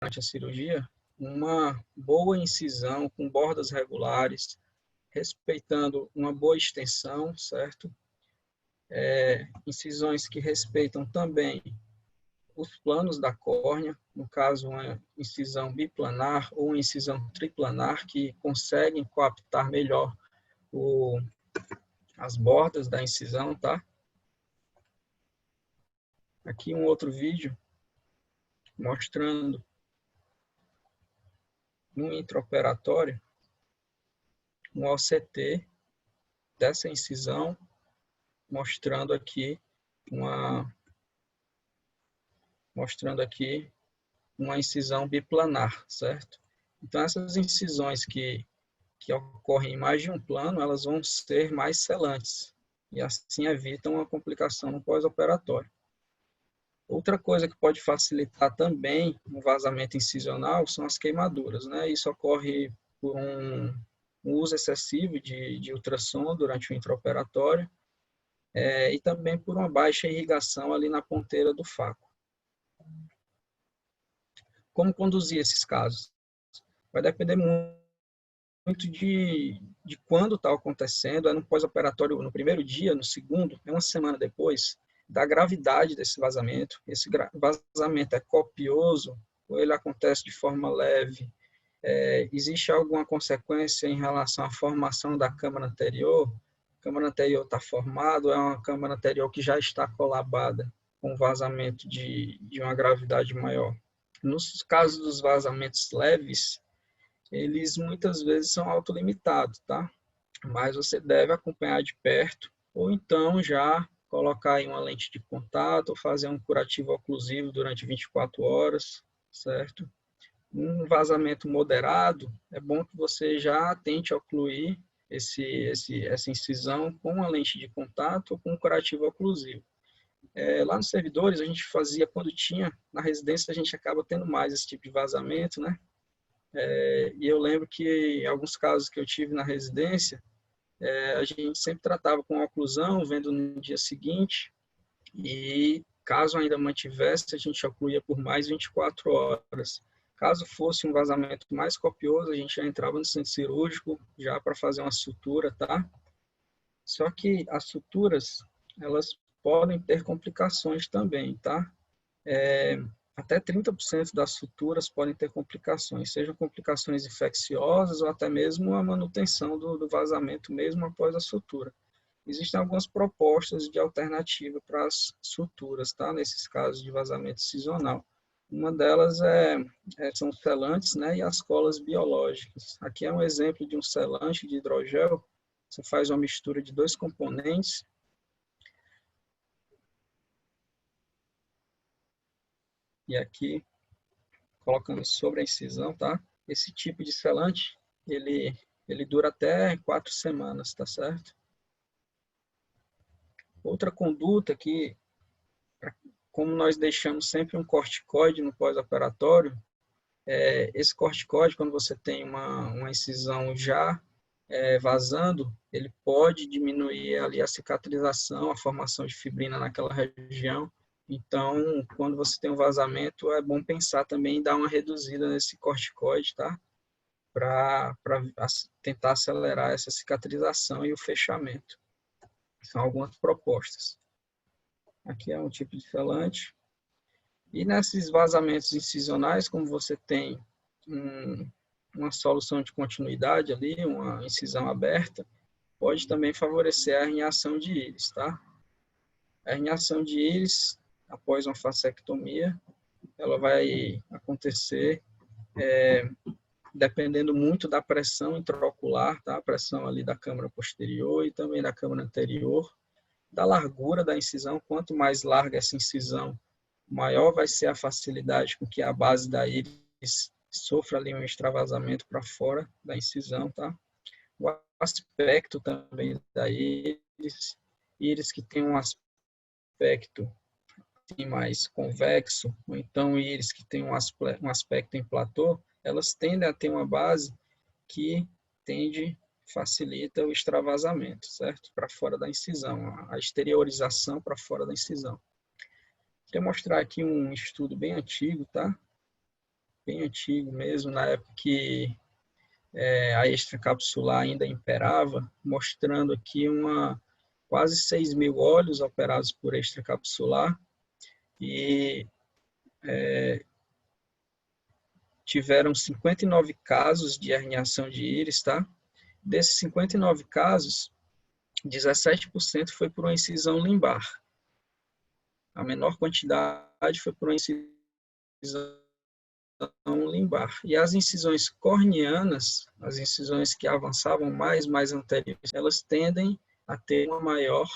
durante a cirurgia, uma boa incisão com bordas regulares, respeitando uma boa extensão, certo? Incisões que respeitam também os planos da córnea, no caso, uma incisão biplanar ou uma incisão triplanar, que conseguem coaptar melhor as bordas da incisão, tá? Aqui um outro vídeo mostrando no intraoperatório um OCT dessa incisão, mostrando aqui uma incisão biplanar, certo? Então, essas incisões que ocorrem em mais de um plano, elas vão ser mais selantes e assim evitam a complicação no pós-operatório. Outra coisa que pode facilitar também o vazamento incisional são as queimaduras, né? Isso ocorre por um uso excessivo de ultrassom durante o intraoperatório e também por uma baixa irrigação ali na ponteira do faco. Como conduzir esses casos? Vai depender muito de quando está acontecendo, é no pós-operatório, no primeiro dia, no segundo, é uma semana depois, da gravidade desse vazamento. Esse vazamento é copioso ou ele acontece de forma leve? Existe alguma consequência em relação à formação da câmara anterior? A câmara anterior está formada ou é uma câmara anterior que já está colabada com vazamento de uma gravidade maior? Nos casos dos vazamentos leves, eles muitas vezes são autolimitados, tá? Mas você deve acompanhar de perto, ou então já colocar aí uma lente de contato, ou fazer um curativo oclusivo durante 24 horas, certo? Um vazamento moderado, é bom que você já tente ocluir essa incisão com uma lente de contato ou com um curativo oclusivo. Lá nos servidores, a gente fazia, quando tinha, na residência, a gente acaba tendo mais esse tipo de vazamento, né? E eu lembro que em alguns casos que eu tive na residência, a gente sempre tratava com oclusão, vendo no dia seguinte, e caso ainda mantivesse, a gente ocluía por mais 24 horas. Caso fosse um vazamento mais copioso, a gente já entrava no centro cirúrgico já para fazer uma sutura, tá? Só que as suturas, elas podem ter complicações também, tá? Até 30% das suturas podem ter complicações, sejam complicações infecciosas ou até mesmo a manutenção do vazamento mesmo após a sutura. Existem algumas propostas de alternativa para as suturas, tá? Nesses casos de vazamento incisional. Uma delas são os selantes, né? E as colas biológicas. Aqui é um exemplo de um selante de hidrogel. Você faz uma mistura de 2 componentes. E aqui, colocando sobre a incisão, tá? Esse tipo de selante, ele dura até 4 semanas, tá certo? Outra conduta que, como nós deixamos sempre um corticoide no pós-operatório, esse corticoide, quando você tem uma incisão já vazando, ele pode diminuir ali a cicatrização, a formação de fibrina naquela região. Então, quando você tem um vazamento, é bom pensar também em dar uma reduzida nesse corticoide, tá? Para tentar acelerar essa cicatrização e o fechamento. São algumas propostas. Aqui é um tipo de selante. E nesses vazamentos incisionais, como você tem uma solução de continuidade ali, uma incisão aberta, pode também favorecer a herniação de íris, tá? A herniação de íris, após uma fasectomia, ela vai acontecer dependendo muito da pressão intraocular, tá? A pressão ali da câmara posterior e também da câmara anterior, da largura da incisão. Quanto mais larga essa incisão, maior vai ser a facilidade com que a base da íris sofra ali um extravasamento para fora da incisão, tá? O aspecto também da íris que tem um aspecto mais convexo, ou então íris que tem um aspecto em platô, elas tendem a ter uma base que facilita o extravasamento, certo? Para fora da incisão, a exteriorização para fora da incisão. Queria mostrar aqui um estudo bem antigo, tá? bem antigo mesmo, na época que a extracapsular ainda imperava, mostrando aqui quase 6.000 olhos operados por extracapsular e tiveram 59 casos de herniação de íris, tá? Desses 59 casos, 17% foi por uma incisão limbar. A menor quantidade foi por uma incisão limbar. E as incisões corneanas, as incisões que avançavam mais anteriores, elas tendem a ter uma maior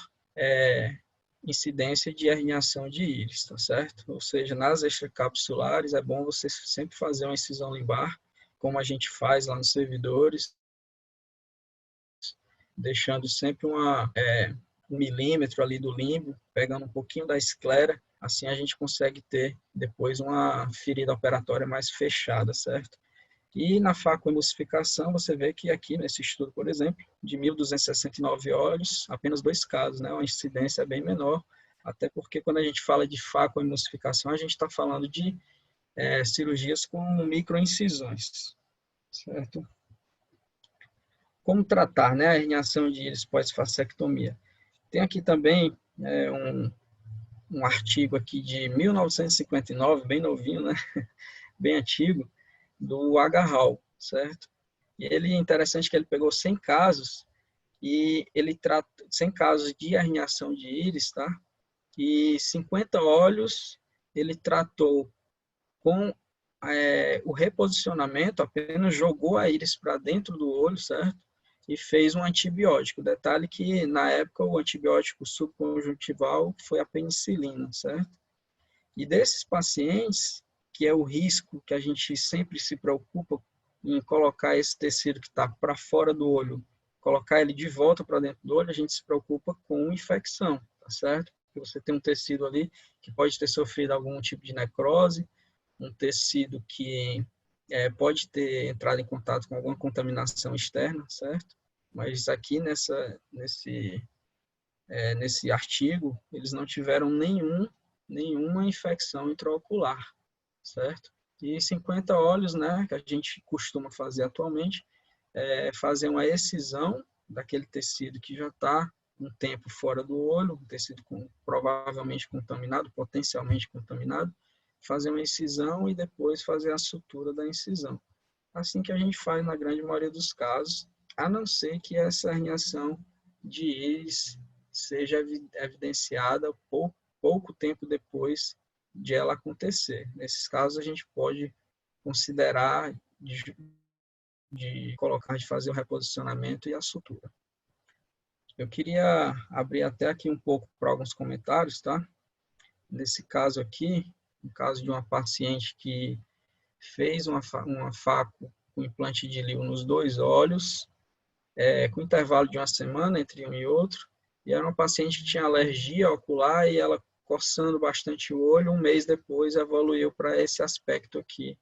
incidência de herniação de íris, tá certo? Ou seja, nas extracapsulares é bom você sempre fazer uma incisão limbar, como a gente faz lá nos servidores, deixando sempre um milímetro ali do limbo, pegando um pouquinho da esclera, assim a gente consegue ter depois uma ferida operatória mais fechada, certo? E na facoemulsificação, você vê que aqui nesse estudo, por exemplo, de 1.269 olhos, apenas 2 casos, né? Uma incidência bem menor, até porque quando a gente fala de facoemulsificação, a gente está falando de cirurgias com microincisões, certo? Como tratar, né, a herniação de íris pós-fasectomia? Tem aqui também um artigo aqui de 1959, bem novinho, né? Bem antigo, do Agarhal, certo? E ele é interessante que ele pegou 100 casos e ele trata 100 casos de herniação de íris, tá? E 50 olhos ele tratou com o reposicionamento, apenas jogou a íris para dentro do olho, certo? E fez um antibiótico. Detalhe que, na época, o antibiótico subconjuntival foi a penicilina, certo? E desses pacientes, que é o risco que a gente sempre se preocupa em colocar esse tecido que está para fora do olho, colocar ele de volta para dentro do olho, a gente se preocupa com infecção, tá certo? Porque você tem um tecido ali que pode ter sofrido algum tipo de necrose, um tecido que pode ter entrado em contato com alguma contaminação externa, certo? Mas aqui nesse artigo, eles não tiveram nenhuma infecção intraocular, certo? E 50 olhos, né, que a gente costuma fazer atualmente, fazer uma excisão daquele tecido que já está um tempo fora do olho, um tecido provavelmente contaminado, potencialmente contaminado, fazer uma incisão e depois fazer a sutura da incisão. Assim que a gente faz na grande maioria dos casos, a não ser que essa herniação de íris seja evidenciada pouco tempo depois de ela acontecer. Nesses casos, a gente pode considerar de colocar, de fazer o reposicionamento e a sutura. Eu queria abrir até aqui um pouco para alguns comentários, tá? Nesse caso aqui, no caso de uma paciente que fez uma faco com implante de líquido nos 2 olhos, com intervalo de uma semana entre um e outro, e era uma paciente que tinha alergia ocular e ela coçando bastante o olho, um mês depois evoluiu para esse aspecto aqui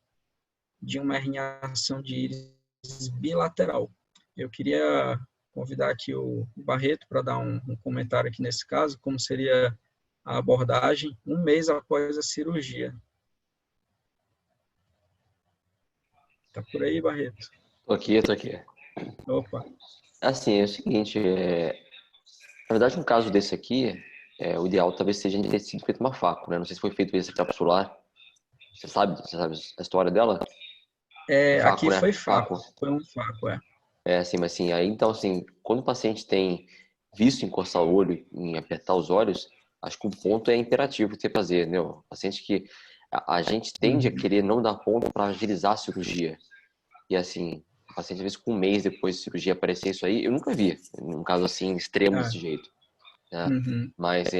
de uma herniação de íris bilateral. Eu queria convidar aqui o Barreto para dar um comentário aqui nesse caso, como seria a abordagem um mês após a cirurgia. Tá por aí, Barreto? Tô aqui. Opa. Assim, é o seguinte, na verdade, um caso desse aqui, o ideal talvez seja a gente ter sido feito uma faco, né? Não sei se foi feito esse capsular. Você sabe a história dela? Faco, Aqui né? foi Faco. foi um faco, Assim, mas assim, aí então, assim, quando o paciente tem vício em coçar o olho, em apertar os olhos, acho que o ponto é imperativo ter que fazer, né? O paciente que a gente tende a querer não dar ponto para agilizar a cirurgia. E assim, o paciente, às vezes, com um mês depois de cirurgia aparecer isso aí, eu nunca vi, num caso assim, extremo desse jeito, né? Uhum. Mas,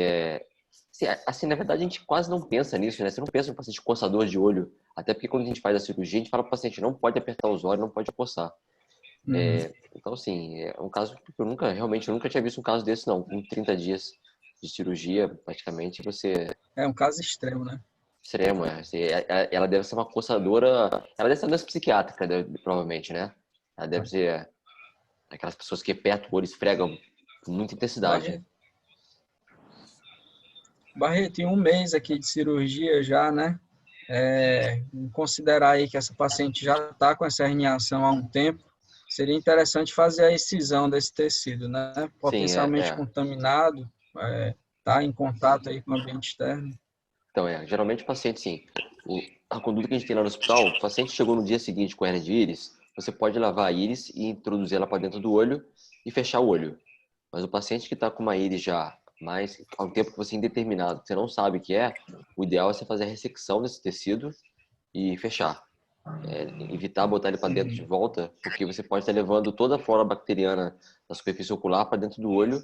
assim, na verdade, a gente quase não pensa nisso, né? Você não pensa no paciente coçador de olho, até porque quando a gente faz a cirurgia, a gente fala para o paciente, não pode apertar os olhos, não pode coçar. Uhum. Então, assim, é um caso que eu nunca tinha visto um caso desse, não. Com 30 dias de cirurgia, praticamente, você... É um caso extremo, né? Extremo, ela deve ser uma coçadora... Ela deve ser uma doença psiquiátrica, provavelmente, né? Ela deve ser aquelas pessoas que apertam o olho e esfregam com muita intensidade. Barreto, em um mês aqui de cirurgia já, né? considerar aí que essa paciente já está com essa herniação há um tempo, seria interessante fazer a excisão desse tecido, né? Sim, Potencialmente contaminado, tá em contato aí com o ambiente externo. Então, geralmente o paciente, sim, a conduta que a gente tem lá no hospital, o paciente chegou no dia seguinte com hernia de íris, você pode lavar a íris e introduzir ela para dentro do olho e fechar o olho. Mas o paciente que está com uma íris já mais, há um tempo que você é indeterminado, que você não sabe o que é, o ideal é você fazer a ressecção desse tecido e fechar. Evitar botar ele para dentro de volta, porque você pode estar levando toda a flora bacteriana da superfície ocular para dentro do olho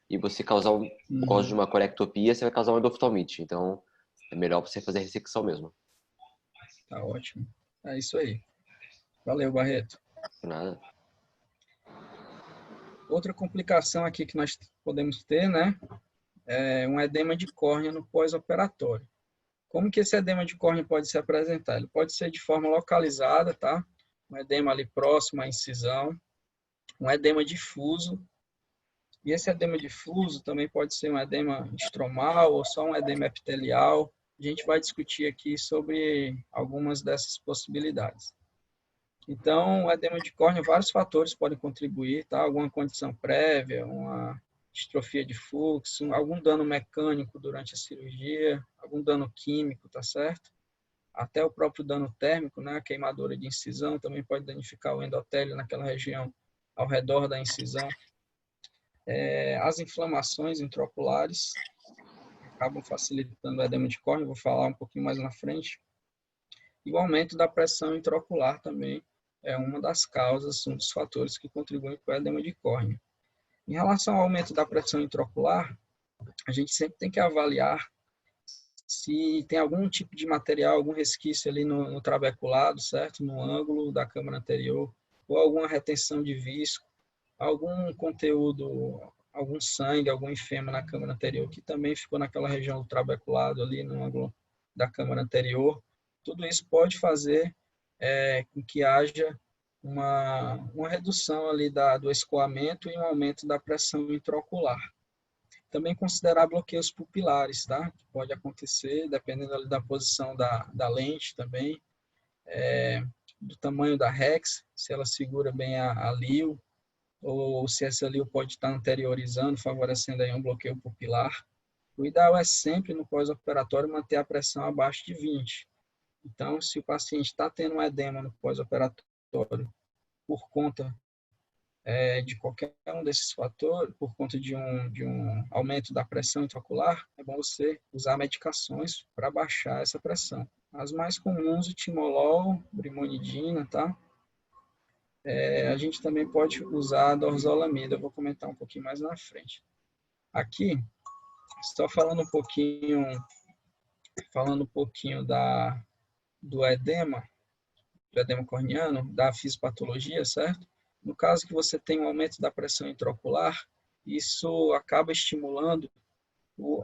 e você causar, por causa de uma corectopia, você vai causar uma endoftalmite. Então, é melhor você fazer a ressecção mesmo. Tá ótimo. É isso aí. Valeu, Barreto. Nada. Outra complicação aqui que nós podemos ter, né, é um edema de córnea no pós-operatório. Como que esse edema de córnea pode se apresentar? Ele pode ser de forma localizada, tá? Um edema ali próximo à incisão, um edema difuso, e esse edema difuso também pode ser um edema estromal ou só um edema epitelial. A gente vai discutir aqui sobre algumas dessas possibilidades. Então, o edema de córnea, vários fatores podem contribuir, tá? Alguma condição prévia, uma distrofia de fluxo, algum dano mecânico durante a cirurgia, algum dano químico, tá certo? Até o próprio dano térmico, né? A queimadura de incisão também pode danificar o endotélio naquela região ao redor da incisão. As inflamações intraoculares acabam facilitando o edema de córnea, vou falar um pouquinho mais na frente. E o aumento da pressão intraocular também é uma das causas, um dos fatores que contribuem para o edema de córnea. Em relação ao aumento da pressão intraocular, a gente sempre tem que avaliar se tem algum tipo de material, algum resquício ali no trabeculado, certo? No ângulo da câmara anterior, ou alguma retenção de visco, algum conteúdo, algum sangue, algum enfema na câmara anterior, que também ficou naquela região do trabeculado ali no ângulo da câmara anterior. Tudo isso pode fazer com que haja uma redução ali do escoamento e um aumento da pressão intraocular. Também considerar bloqueios pupilares, tá? Que pode acontecer, dependendo ali da posição da lente também, do tamanho da rex, se ela segura bem a lio, ou se essa lio pode estar anteriorizando, favorecendo aí um bloqueio pupilar. O ideal é sempre, no pós-operatório, manter a pressão abaixo de 20. Então, se o paciente está tendo um edema no pós-operatório por conta de qualquer um desses fatores, por conta de um aumento da pressão intraocular, é bom você usar medicações para baixar essa pressão. As mais comuns, o timolol, brimonidina, tá? A gente também pode usar a dorzolamida, eu vou comentar um pouquinho mais na frente. Aqui, só falando um pouquinho do edema corneano, da fisiopatologia, certo? No caso que você tem um aumento da pressão intraocular, isso acaba estimulando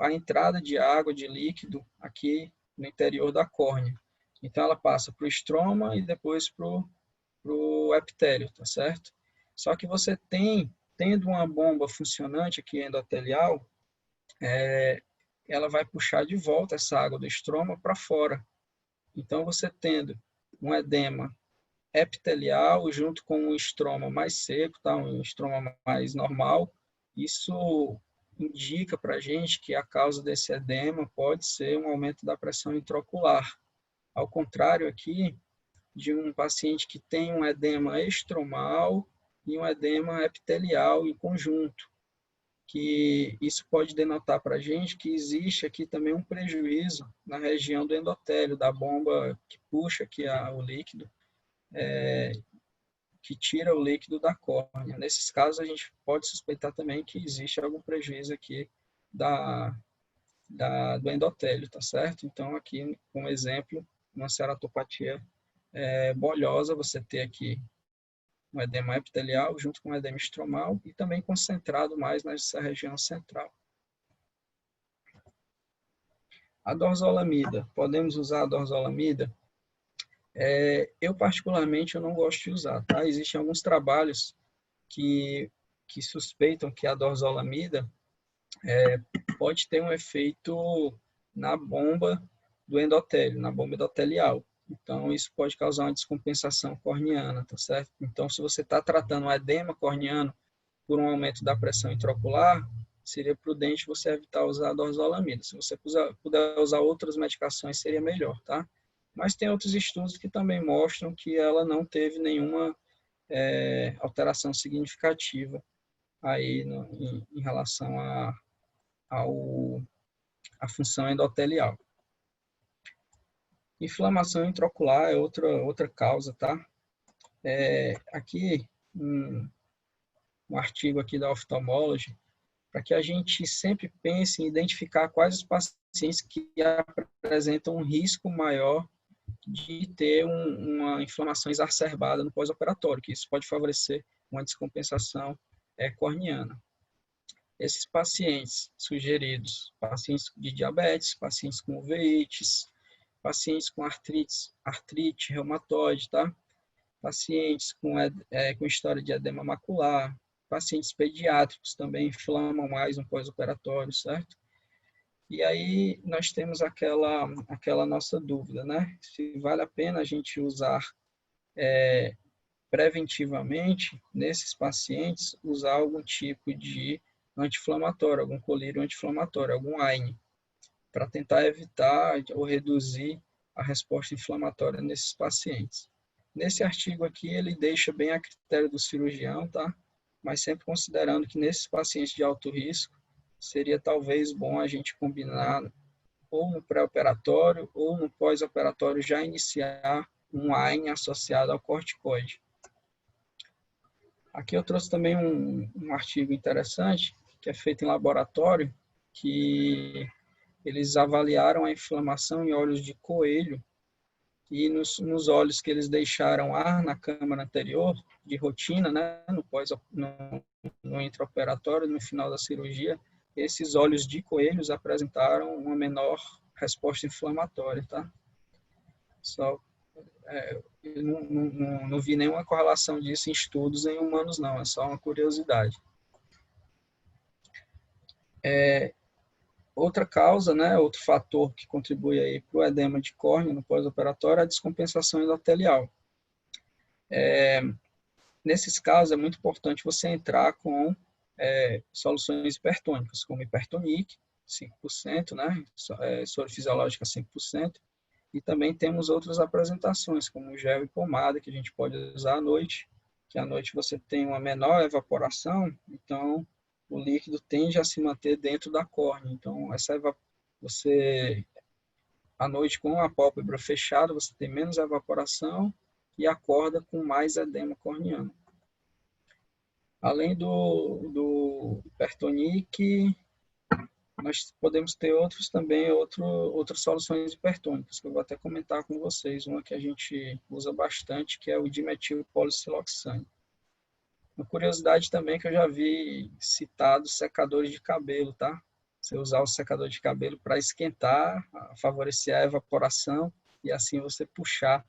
a entrada de água, de líquido, aqui no interior da córnea. Então, ela passa para o estroma e depois para o epitélio, tá certo? Só que você tendo uma bomba funcionante aqui endotelial, ela vai puxar de volta essa água do estroma para fora. Então, você tendo um edema epitelial junto com um estroma mais seco, tá? Um estroma mais normal, isso indica para a gente que a causa desse edema pode ser um aumento da pressão intraocular. Ao contrário aqui de um paciente que tem um edema estromal e um edema epitelial em conjunto, que isso pode denotar para a gente que existe aqui também um prejuízo na região do endotélio, da bomba que puxa aqui o líquido, que tira o líquido da córnea. Nesses casos, a gente pode suspeitar também que existe algum prejuízo aqui do endotélio, tá certo? Então, aqui, como exemplo, uma ceratopatia bolhosa, você ter aqui um edema epitelial junto com um edema estromal e também concentrado mais nessa região central. A dorzolamida, podemos usar a dorzolamida? Eu, particularmente, eu não gosto de usar, tá? Existem alguns trabalhos que suspeitam que a dorzolamida pode ter um efeito na bomba do endotélio, na bomba endotelial. Então, isso pode causar uma descompensação corneana, tá certo? Então, se você está tratando um edema corneano por um aumento da pressão intraocular, seria prudente você evitar usar a dorzolamida. Se você puder usar outras medicações, seria melhor, tá? Mas tem outros estudos que também mostram que ela não teve nenhuma alteração significativa aí em relação à função endotelial. Inflamação intraocular é outra causa, tá? Aqui, um artigo aqui da Ophthalmology, para que a gente sempre pense em identificar quais os pacientes que apresentam um risco maior de ter uma inflamação exacerbada no pós-operatório, que isso pode favorecer uma descompensação corneana. Esses pacientes sugeridos, pacientes de diabetes, pacientes com uveites, pacientes com artrite reumatoide, tá? Pacientes com história de edema macular, pacientes pediátricos também inflamam mais no pós-operatório, certo? E aí nós temos aquela nossa dúvida, né? Se vale a pena a gente usar preventivamente, nesses pacientes, usar algum tipo de anti-inflamatório, algum colírio anti-inflamatório, algum AINE, para tentar evitar ou reduzir a resposta inflamatória nesses pacientes. Nesse artigo aqui, ele deixa bem a critério do cirurgião, tá? Mas sempre considerando que nesses pacientes de alto risco, seria talvez bom a gente combinar ou no pré-operatório ou no pós-operatório já iniciar um AINE associado ao corticoide. Aqui eu trouxe também um artigo interessante, que é feito em laboratório, que eles avaliaram a inflamação em olhos de coelho e nos olhos que eles deixaram ar na câmara anterior, de rotina, né, no intraoperatório, no final da cirurgia, esses olhos de coelhos apresentaram uma menor resposta inflamatória, tá? Eu não vi nenhuma correlação disso em estudos em humanos, não, é só uma curiosidade. Outra causa, né, outro fator que contribui aí para o edema de córnea no pós-operatório é a descompensação endotelial. Nesses casos, é muito importante você entrar com soluções hipertônicas, como hipertonic, 5%, né, soro fisiológica 5%, e também temos outras apresentações, como gel e pomada, que a gente pode usar à noite, que à noite você tem uma menor evaporação, então o líquido tende a se manter dentro da córnea. Então, você, à noite, com a pálpebra fechada, você tem menos evaporação e acorda com mais edema corneano. Além do hipertonic, nós podemos ter outras soluções hipertônicas, que eu vou até comentar com vocês. Uma que a gente usa bastante, que é o dimetilpolisiloxane. Uma curiosidade também que eu já vi citado secadores de cabelo, tá? Você usar o secador de cabelo para esquentar, favorecer a evaporação e assim você puxar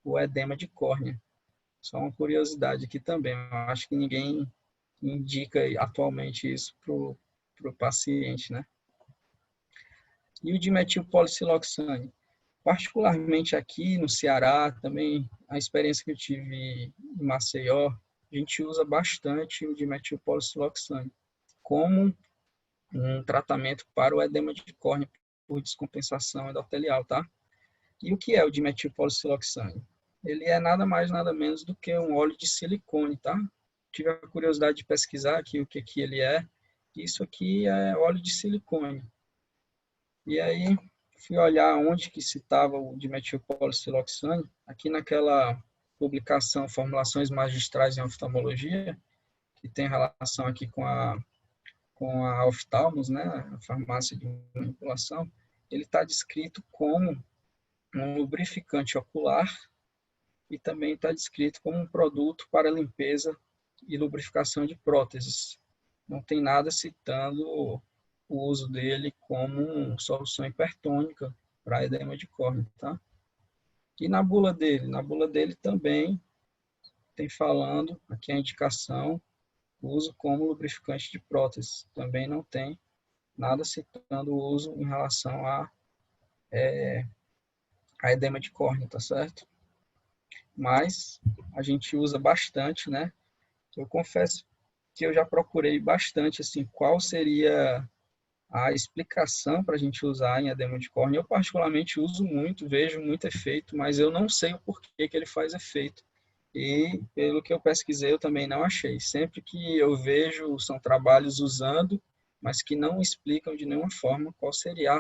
o edema de córnea. Só uma curiosidade aqui também. Eu acho que ninguém indica atualmente isso para o paciente, né? E o dimetilpolisiloxane? Particularmente aqui no Ceará, também a experiência que eu tive em Maceió, a gente usa bastante o dimetilpolisiloxane como um tratamento para o edema de córnea por descompensação endotelial, tá? E o que é o dimetilpolisiloxane? Ele é nada mais, nada menos do que um óleo de silicone, tá? Tive a curiosidade de pesquisar aqui o que ele é. Isso aqui é óleo de silicone. E aí, fui olhar onde que citava o dimetilpolisiloxane, aqui naquela publicação Formulações Magistrais em Oftalmologia, que tem relação aqui com a oftalmos, né, a farmácia de manipulação, ele está descrito como um lubrificante ocular e também está descrito como um produto para limpeza e lubrificação de próteses. Não tem nada citando o uso dele como solução hipertônica para edema de córnea, tá? E na bula dele também tem falando, aqui a indicação, uso como lubrificante de prótese. Também não tem nada citando o uso em relação a a edema de córnea, tá certo? Mas a gente usa bastante, né? Eu confesso que eu já procurei bastante, assim, qual seria a explicação para a gente usar em edema de córnea. Eu particularmente uso muito, vejo muito efeito, mas eu não sei o porquê que ele faz efeito. E pelo que eu pesquisei, eu também não achei. Sempre que eu vejo, são trabalhos usando, mas que não explicam de nenhuma forma qual seria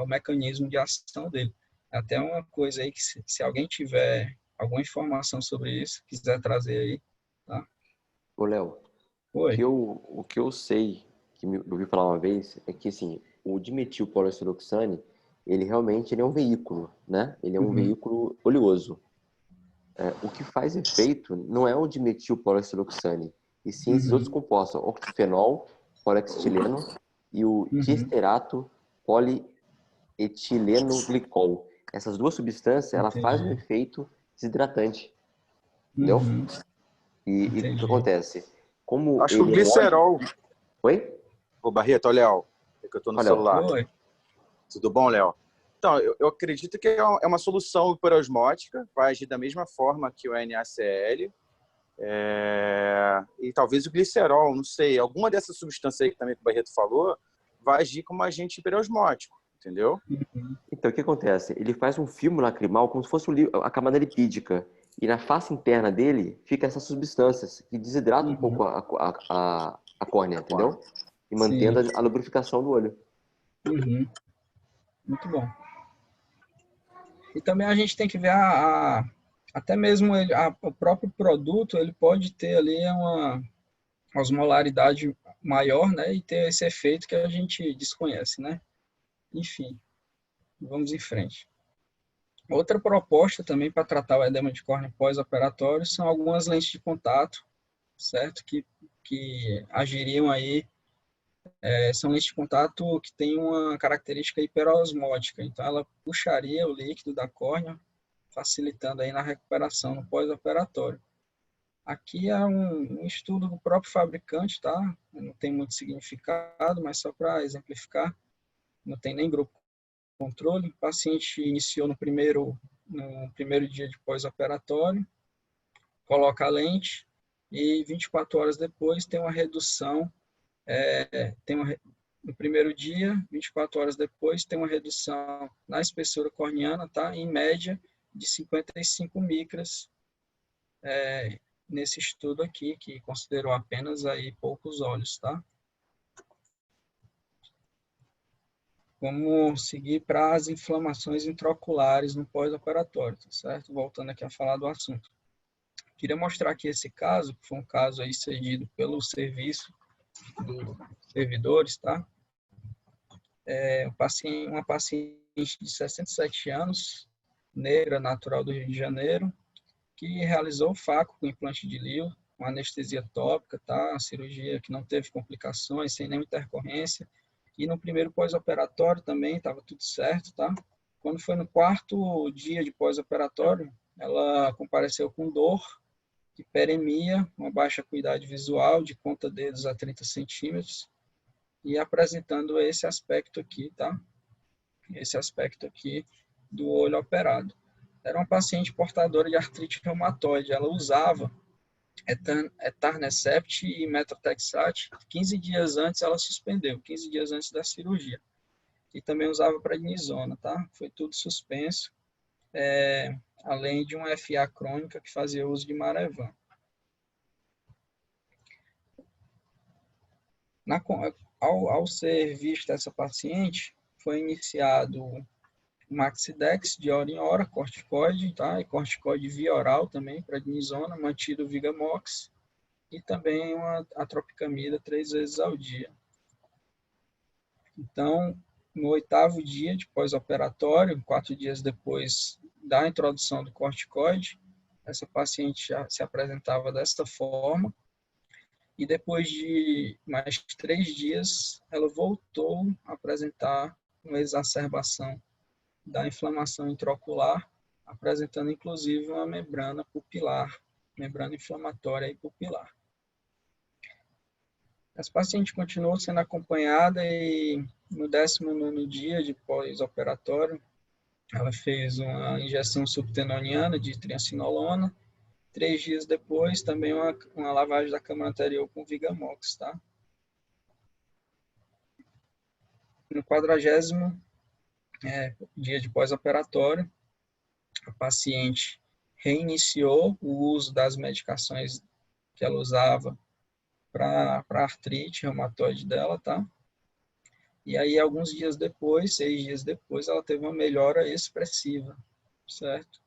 o mecanismo de ação dele. Até uma coisa aí que se alguém tiver alguma informação sobre isso, quiser trazer aí, tá? Ô, Léo, Oi. o que eu sei, eu ouvi falar uma vez, é que assim, o dimetilpolissiloxane, ele é um veículo, né? Ele é um Uhum, veículo oleoso. O que faz efeito não é o dimetilpolissiloxane, e sim esses outros uhum, compostos, octafenol, polietileno e o uhum, diesterato polietilenglicol. Essas duas substâncias, ela faz um entendi. efeito desidratante, entendeu? Uhum, E o que entendi. acontece? Como Acho que o ele é um óleo... glicerol. Oi? Ô, Barreto, ó, Léo. É que eu tô no Olha, Léo. celular. Oi. Tudo bom, Léo? Então, eu acredito que é uma solução hiperosmótica, vai agir da mesma forma que o NaCl. E talvez o glicerol, não sei, alguma dessas substâncias aí que também que o Barreto falou, vai agir como agente hiperosmótico, entendeu? Uhum, Então, o que acontece? Ele faz um filme lacrimal como se fosse a camada lipídica. E na face interna dele fica essas substâncias que desidratam um uhum, pouco a córnea, entendeu? E mantendo sim. a lubrificação do olho. Uhum, muito bom. E também a gente tem que ver até mesmo o próprio produto, ele pode ter ali uma osmolaridade maior, né? E ter esse efeito que a gente desconhece, né? Enfim, vamos em frente. Outra proposta também para tratar o edema de córnea pós-operatório são algumas lentes de contato, certo? Que agiriam aí, são lentes de contato que têm uma característica hiperosmótica, então ela puxaria o líquido da córnea, facilitando aí na recuperação no pós-operatório. Aqui é um estudo do próprio fabricante, tá? Não tem muito significado, mas só para exemplificar, não tem nem grupo controle. O paciente iniciou no primeiro dia de pós-operatório, coloca a lente e 24 horas depois tem uma redução, no primeiro dia, 24 horas depois, tem uma redução na espessura corneana, tá? Em média de 55 micras, nesse estudo aqui, que considerou apenas aí poucos olhos, tá? Vamos seguir para as inflamações intraoculares no pós-operatório, tá certo? Voltando aqui a falar do assunto. Queria mostrar aqui esse caso, que foi um caso aí cedido pelo serviço dos servidores, tá? Uma paciente de 67 anos, negra, natural do Rio de Janeiro, que realizou o FACO com implante de LIO, com anestesia tópica, tá? A cirurgia que não teve complicações, sem nenhuma intercorrência. E no primeiro pós-operatório também estava tudo certo, tá? Quando foi no quarto dia de pós-operatório, ela compareceu com dor, hiperemia, uma baixa acuidade visual de conta dedos a 30 centímetros e apresentando esse aspecto aqui, tá? Esse aspecto aqui do olho operado. Era uma paciente portadora de artrite reumatoide. Ela usava etanercept e metotrexate. 15 dias antes ela suspendeu, 15 dias antes da cirurgia. E também usava prednisona, tá? Foi tudo suspenso, além de uma FA crônica que fazia uso de Marevan. Na, ao ser vista essa paciente, foi iniciado Maxidex de hora em hora, corticoide, tá? E corticoide via oral também, prednisona, mantido o Vigamox e também uma atropicamida 3 vezes ao dia. Então, no 8º dia de pós-operatório, 4 dias depois da introdução do corticoide, essa paciente já se apresentava desta forma, e depois de mais 3 dias, ela voltou a apresentar uma exacerbação da inflamação intraocular, apresentando inclusive uma membrana pupilar, membrana inflamatória e pupilar. Essa paciente continuou sendo acompanhada e no 19º dia de pós-operatório, Ela fez uma injeção subtenoniana de triancinolona. 3 dias depois, também uma lavagem da câmara anterior com Vigamox, tá? No 40º dia de pós-operatório, a paciente reiniciou o uso das medicações que ela usava para a artrite reumatoide dela, tá? E aí, alguns dias depois, 6 dias depois, ela teve uma melhora expressiva, certo?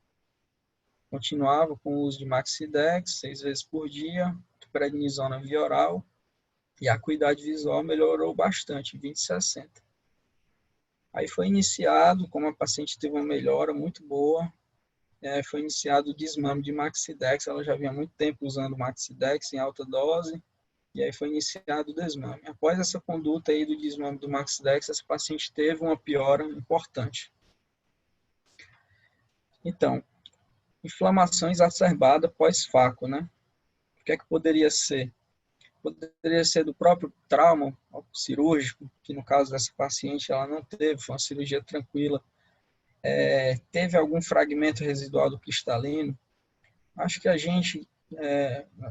Continuava com o uso de Maxidex 6 vezes por dia, prednisona via oral, e a acuidade visual melhorou bastante, 20/60. Aí foi iniciado, como a paciente teve uma melhora muito boa, foi iniciado o desmame de Maxidex, ela já havia muito tempo usando Maxidex em alta dose, e aí foi iniciado o desmame. Após essa conduta aí do desmame do Maxidex, essa paciente teve uma piora importante. Então, inflamação exacerbada pós-faco, né? O que é que poderia ser? Poderia ser do próprio trauma cirúrgico, que no caso dessa paciente ela não teve, foi uma cirurgia tranquila. Teve algum fragmento residual do cristalino. Acho que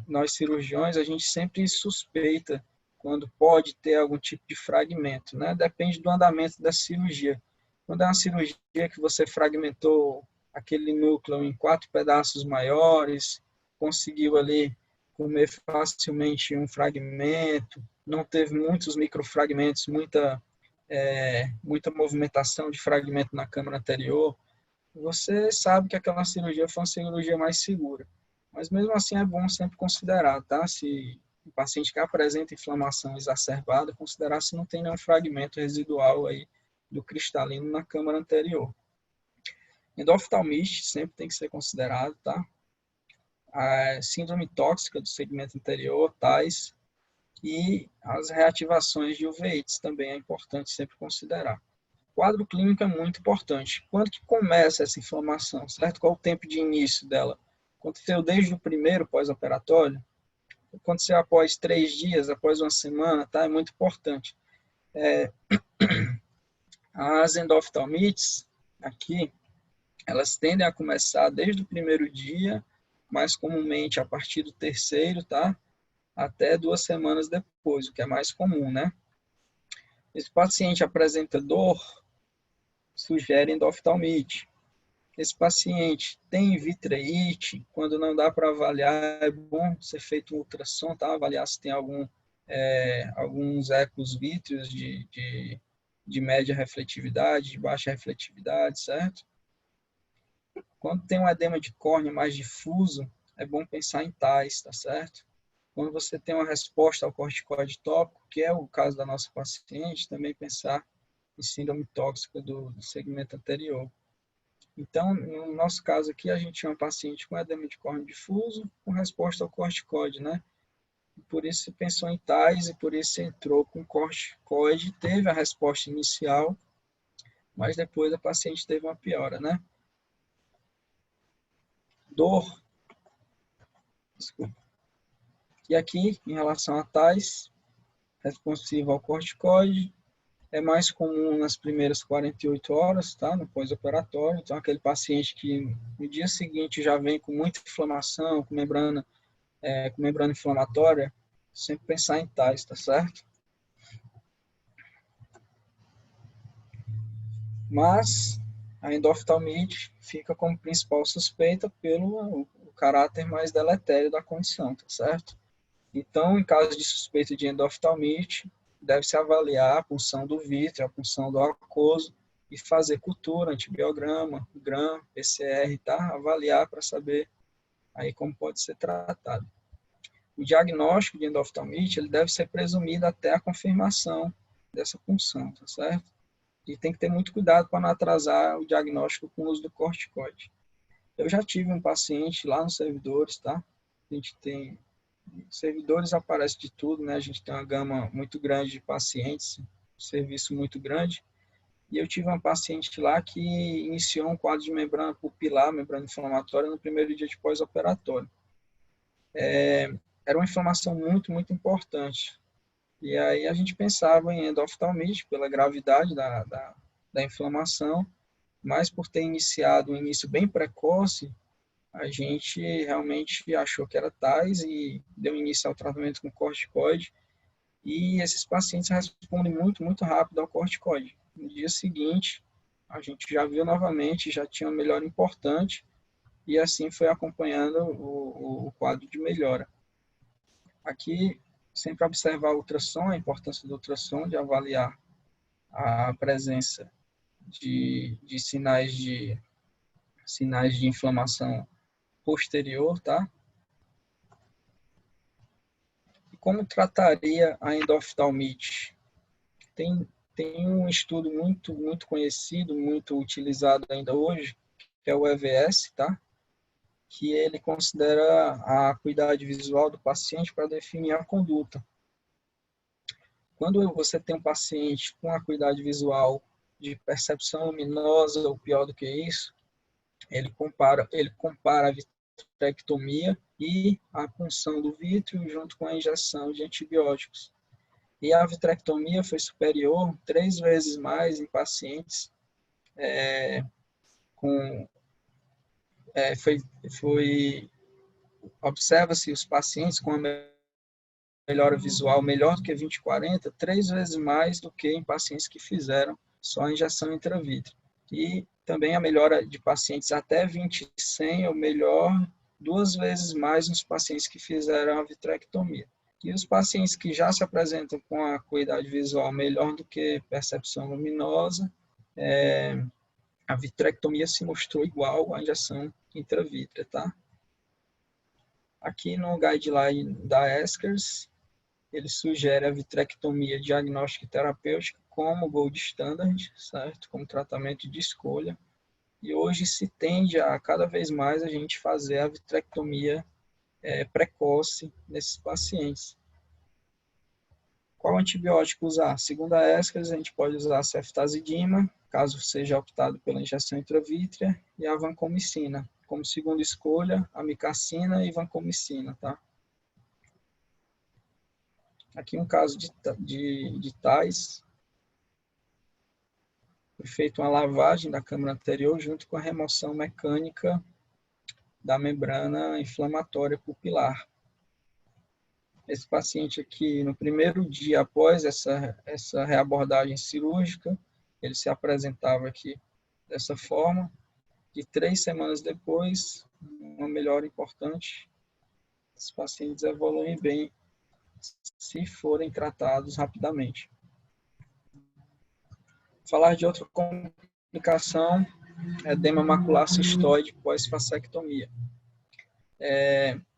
nós cirurgiões, a gente sempre suspeita quando pode ter algum tipo de fragmento, né? Depende do andamento da cirurgia. Quando é uma cirurgia que você fragmentou aquele núcleo em 4 pedaços maiores, conseguiu ali comer facilmente um fragmento, não teve muitos microfragmentos, muita movimentação de fragmento na câmara anterior, você sabe que aquela cirurgia foi uma cirurgia mais segura. Mas mesmo assim é bom sempre considerar, tá? Se o paciente que apresenta inflamação exacerbada, considerar se não tem nenhum fragmento residual aí do cristalino na câmara anterior. Endoftalmite sempre tem que ser considerado, tá? A síndrome tóxica do segmento anterior, tais, e as reativações de uveites também é importante sempre considerar. O quadro clínico é muito importante. Quando que começa essa inflamação, certo? Qual o tempo de início dela? Aconteceu desde o primeiro pós-operatório? Aconteceu após 3 dias, após uma semana, tá? É muito importante. As endoftalmites, aqui, elas tendem a começar desde o primeiro dia, mais comumente a partir do terceiro, tá? Até 2 semanas depois, o que é mais comum, né? Esse paciente apresenta dor, sugere endoftalmite. Esse paciente tem vitreite, quando não dá para avaliar, é bom ser feito um ultrassom, tá? Avaliar se tem alguns ecos vítreos de média refletividade, de baixa refletividade, certo? Quando tem um edema de córnea mais difuso, é bom pensar em tais, tá certo? Quando você tem uma resposta ao corticoide tópico, que é o caso da nossa paciente, também pensar em síndrome tóxica do segmento anterior. Então, no nosso caso aqui, a gente tinha um paciente com edema de córnea difuso, com resposta ao corticoide, né? E por isso se pensou em tais e por isso entrou com corticoide, teve a resposta inicial, mas depois a paciente teve uma piora, né? Dor, desculpa. E aqui, em relação a tais, responsivo ao corticoide, é mais comum nas primeiras 48 horas, tá? No pós-operatório. Então, aquele paciente que no dia seguinte já vem com muita inflamação, com membrana inflamatória, sempre pensar em tais, tá certo? Mas a endoftalmite fica como principal suspeita pelo o caráter mais deletério da condição, tá certo? Então, em caso de suspeita de endoftalmite, deve-se avaliar a punção do vítreo, a punção do aquoso e fazer cultura, antibiograma, GRAM, PCR, tá? Avaliar para saber aí como pode ser tratado. O diagnóstico de endoftalmite, ele deve ser presumido até a confirmação dessa punção, tá certo? E tem que ter muito cuidado para não atrasar o diagnóstico com o uso do corticoide. Eu já tive um paciente lá nos servidores, tá? A gente tem servidores, aparece de tudo, né? A gente tem uma gama muito grande de pacientes, um serviço muito grande. E eu tive uma paciente lá que iniciou um quadro de membrana pupilar, membrana inflamatória, no primeiro dia de pós-operatório. Era uma inflamação muito, muito importante. E aí a gente pensava em endoftalmite, pela gravidade da inflamação, mas por ter iniciado um início bem precoce, a gente realmente achou que era tais e deu início ao tratamento com corticoide. E esses pacientes respondem muito, muito rápido ao corticoide. No dia seguinte, a gente já viu novamente, já tinha uma melhora importante, e assim foi acompanhando o quadro de melhora. Aqui, sempre observar o ultrassom, a importância do ultrassom, de avaliar a presença de sinais de inflamação posterior, tá? E como trataria a endoftalmite? Tem um estudo muito conhecido, muito utilizado ainda hoje, que é o EVS, tá? Que ele considera a acuidade visual do paciente para definir a conduta. Quando você tem um paciente com acuidade visual de percepção luminosa, ou pior do que isso, ele compara a vitrectomia e a punção do vítreo junto com a injeção de antibióticos. E a vitrectomia foi superior 3 vezes mais em pacientes com observa-se os pacientes com a melhora visual melhor do que 20/40, 3 vezes mais do que em pacientes que fizeram só a injeção intravítrea. E também a melhora de pacientes até 20/100 ou melhor 2 vezes mais nos pacientes que fizeram a vitrectomia. E os pacientes que já se apresentam com a acuidade visual melhor do que percepção luminosa, a vitrectomia se mostrou igual à injeção intravítrea, tá? Aqui no guideline da Eskers, ele sugere a vitrectomia diagnóstica e terapêutica como gold standard, certo? Como tratamento de escolha. E hoje se tende a cada vez mais a gente fazer a vitrectomia precoce nesses pacientes. Qual antibiótico usar? Segundo a Eskers, a gente pode usar ceftazidima, caso seja optado pela injeção intravítrea, e a vancomicina. Como segunda escolha, amikacina e vancomicina, tá? Aqui um caso de tais. Foi feita uma lavagem da câmara anterior junto com a remoção mecânica da membrana inflamatória pupilar. Esse paciente aqui, no primeiro dia após essa reabordagem cirúrgica, ele se apresentava aqui dessa forma. E 3 semanas depois, uma melhora importante. Os pacientes evoluem bem se forem tratados rapidamente. Falar de outra complicação, edema macular cistoide pós-fasectomia.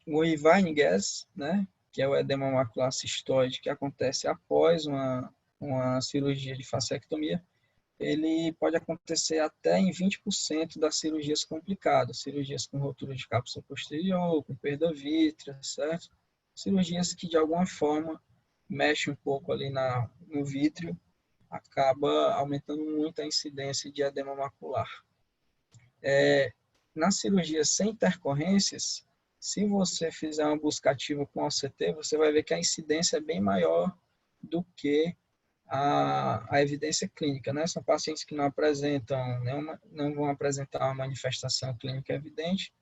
O Ivine-Guess, né, que é o edema macular cistoide que acontece após uma cirurgia de fasectomia, ele pode acontecer até em 20% das cirurgias complicadas, cirurgias com rotura de cápsula posterior, com perda vítrea, certo? Cirurgias que de alguma forma mexem um pouco ali no vítreo, acaba aumentando muito a incidência de edema macular. Na cirurgia sem intercorrências, se você fizer uma busca ativa com OCT, você vai ver que a incidência é bem maior do que a evidência clínica, né? São pacientes que não vão apresentar uma manifestação clínica evidente,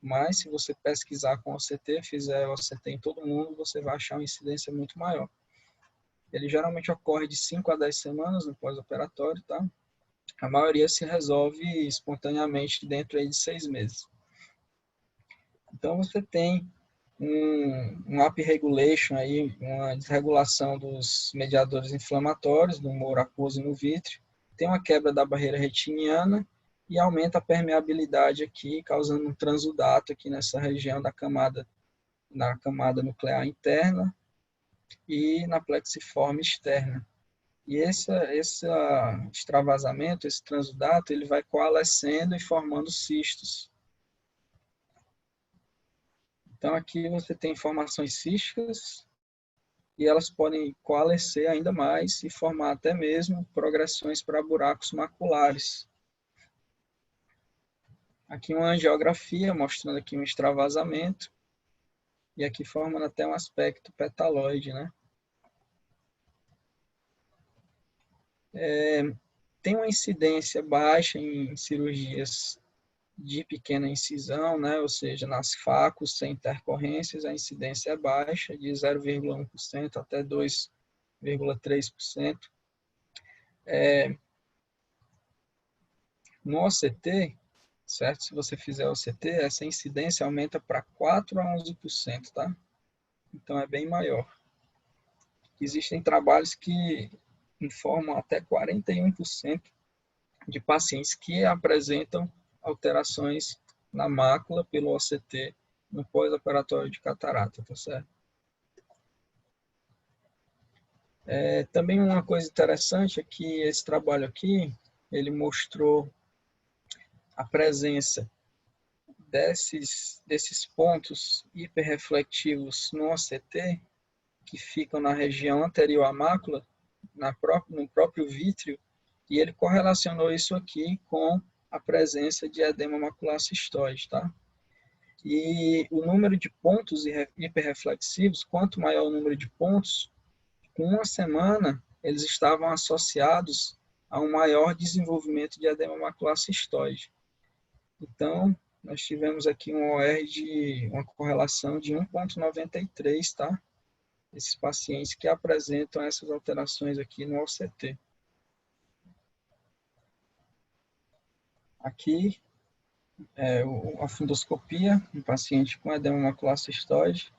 mas se você pesquisar com OCT, fizer OCT em todo mundo, você vai achar uma incidência muito maior. Ele geralmente ocorre de 5 a 10 semanas no pós-operatório, tá? A maioria se resolve espontaneamente dentro aí de 6 meses. Então, você tem um upregulation, aí, uma desregulação dos mediadores inflamatórios, do humor aquoso no vítreo, tem uma quebra da barreira retiniana e aumenta a permeabilidade aqui, causando um transudato aqui nessa região na camada nuclear interna e na plexiforme externa. E esse extravasamento, esse transudato, ele vai coalescendo e formando cistos. Então, aqui você tem formações císticas e elas podem coalescer ainda mais e formar até mesmo progressões para buracos maculares. Aqui uma angiografia mostrando aqui um extravasamento e aqui formando até um aspecto petaloide, né? tem uma incidência baixa em cirurgias de pequena incisão, né? Ou seja, nas facos sem intercorrências, a incidência é baixa, de 0,1% até 2,3%. No OCT, certo? Se você fizer OCT, essa incidência aumenta para 4 a 11%, tá? Então é bem maior. Existem trabalhos que informam até 41% de pacientes que apresentam alterações na mácula pelo OCT no pós-operatório de catarata, tá certo? Também uma coisa interessante é que esse trabalho aqui, ele mostrou a presença desses pontos hiperreflectivos no OCT, que ficam na região anterior à mácula, no próprio vítreo, e ele correlacionou isso aqui com a presença de edema macular cistoide, tá? E o número de pontos hiperreflexivos, quanto maior o número de pontos, com uma semana eles estavam associados a um maior desenvolvimento de edema macular cistoide. Então, nós tivemos aqui um OR de uma correlação de 1,93, tá? Esses pacientes que apresentam essas alterações aqui no OCT. Aqui é a fundoscopia, um paciente com edema macular cistoide.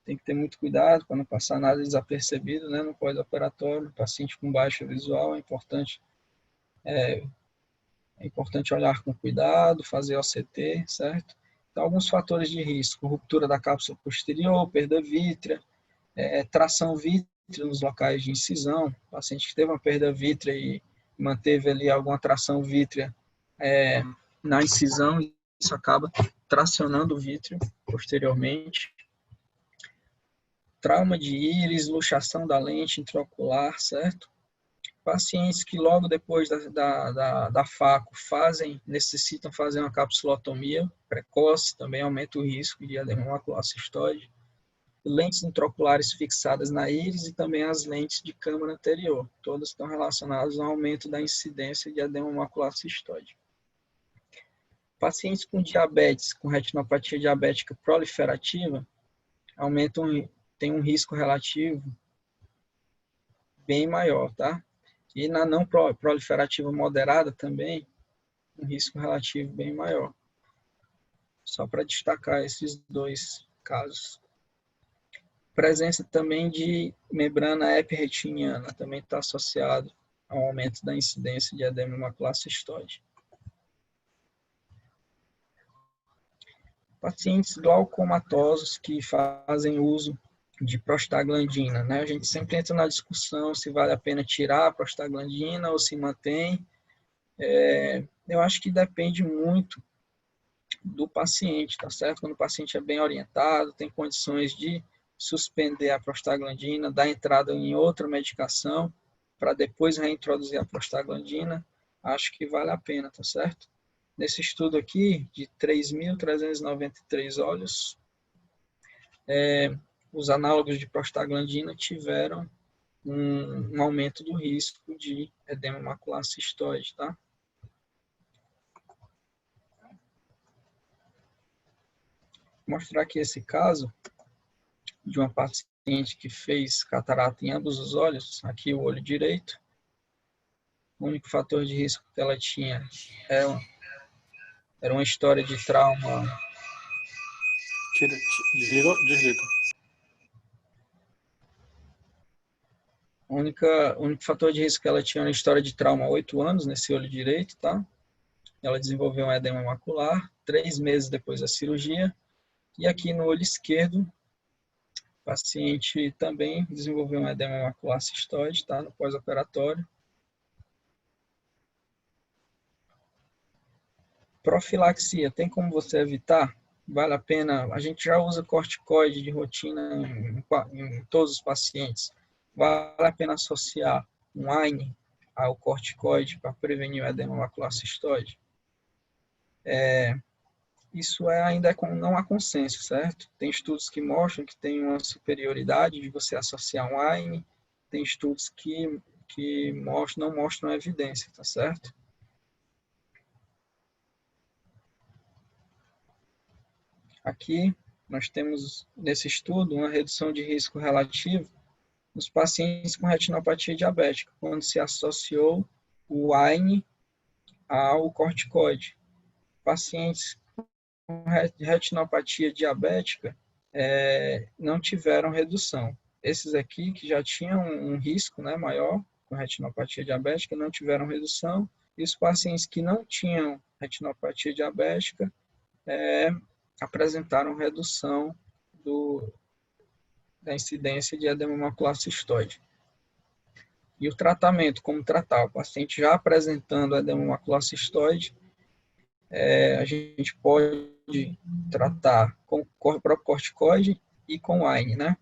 Tem que ter muito cuidado para não passar nada desapercebido, né, no pós-operatório. Paciente com baixa visual, é importante olhar com cuidado, fazer OCT, certo? Então, alguns fatores de risco: ruptura da cápsula posterior, perda vítrea, tração vítrea nos locais de incisão. O paciente que teve uma perda vítrea e manteve ali alguma tração vítrea na incisão, isso acaba tracionando o vítreo posteriormente. Trauma de íris, luxação da lente intraocular, certo? Pacientes que logo depois da faco necessitam fazer uma capsulotomia precoce, também aumenta o risco de edema macular cistoide. Lentes intraoculares fixadas na íris e também as lentes de câmara anterior, todas estão relacionadas ao aumento da incidência de edema macular cistoide. Pacientes com diabetes, com retinopatia diabética proliferativa, tem um risco relativo bem maior, tá? E na não proliferativa moderada também, um risco relativo bem maior. Só para destacar esses dois casos. Presença também de membrana epirretiniana, também está associado ao aumento da incidência de edema macular cistoide. Pacientes glaucomatosos que fazem uso de prostaglandina, né? A gente sempre entra na discussão se vale a pena tirar a prostaglandina ou se mantém. Eu acho que depende muito do paciente, tá certo? Quando o paciente é bem orientado, tem condições de suspender a prostaglandina, dar entrada em outra medicação, para depois reintroduzir a prostaglandina, acho que vale a pena, tá certo? Nesse estudo aqui, de 3.393 olhos, os análogos de prostaglandina tiveram um aumento do risco de edema macular cistoide, tá? Vou mostrar aqui esse caso de uma paciente que fez catarata em ambos os olhos, aqui o olho direito. O único fator de risco que ela tinha era uma história de trauma. Desliga. O único fator de risco que ela tinha era uma história de trauma há 8 anos nesse olho direito, tá? Ela desenvolveu um edema macular 3 meses depois da cirurgia. E aqui no olho esquerdo, o paciente também desenvolveu um edema macular cistoide, tá? No pós-operatório. Profilaxia, tem como você evitar? Vale a pena, a gente já usa corticoide de rotina em todos os pacientes. Vale a pena associar um AINE ao corticoide para prevenir o edema macular cistoide? Isso ainda não há consenso, certo? Tem estudos que mostram que tem uma superioridade de você associar um AINE, tem estudos que que não mostram evidência, tá certo? Aqui, nós temos, nesse estudo, uma redução de risco relativo nos pacientes com retinopatia diabética, quando se associou o AINE ao corticoide. Pacientes com retinopatia diabética não tiveram redução. Esses aqui, que já tinham um risco, né, maior, com retinopatia diabética, não tiveram redução, e os pacientes que não tinham retinopatia diabética apresentaram redução da incidência de edema macular cistoide. E o tratamento, como tratar? O paciente já apresentando edema macular cistoide, a gente pode tratar com o próprio corticoide e com AINE, né?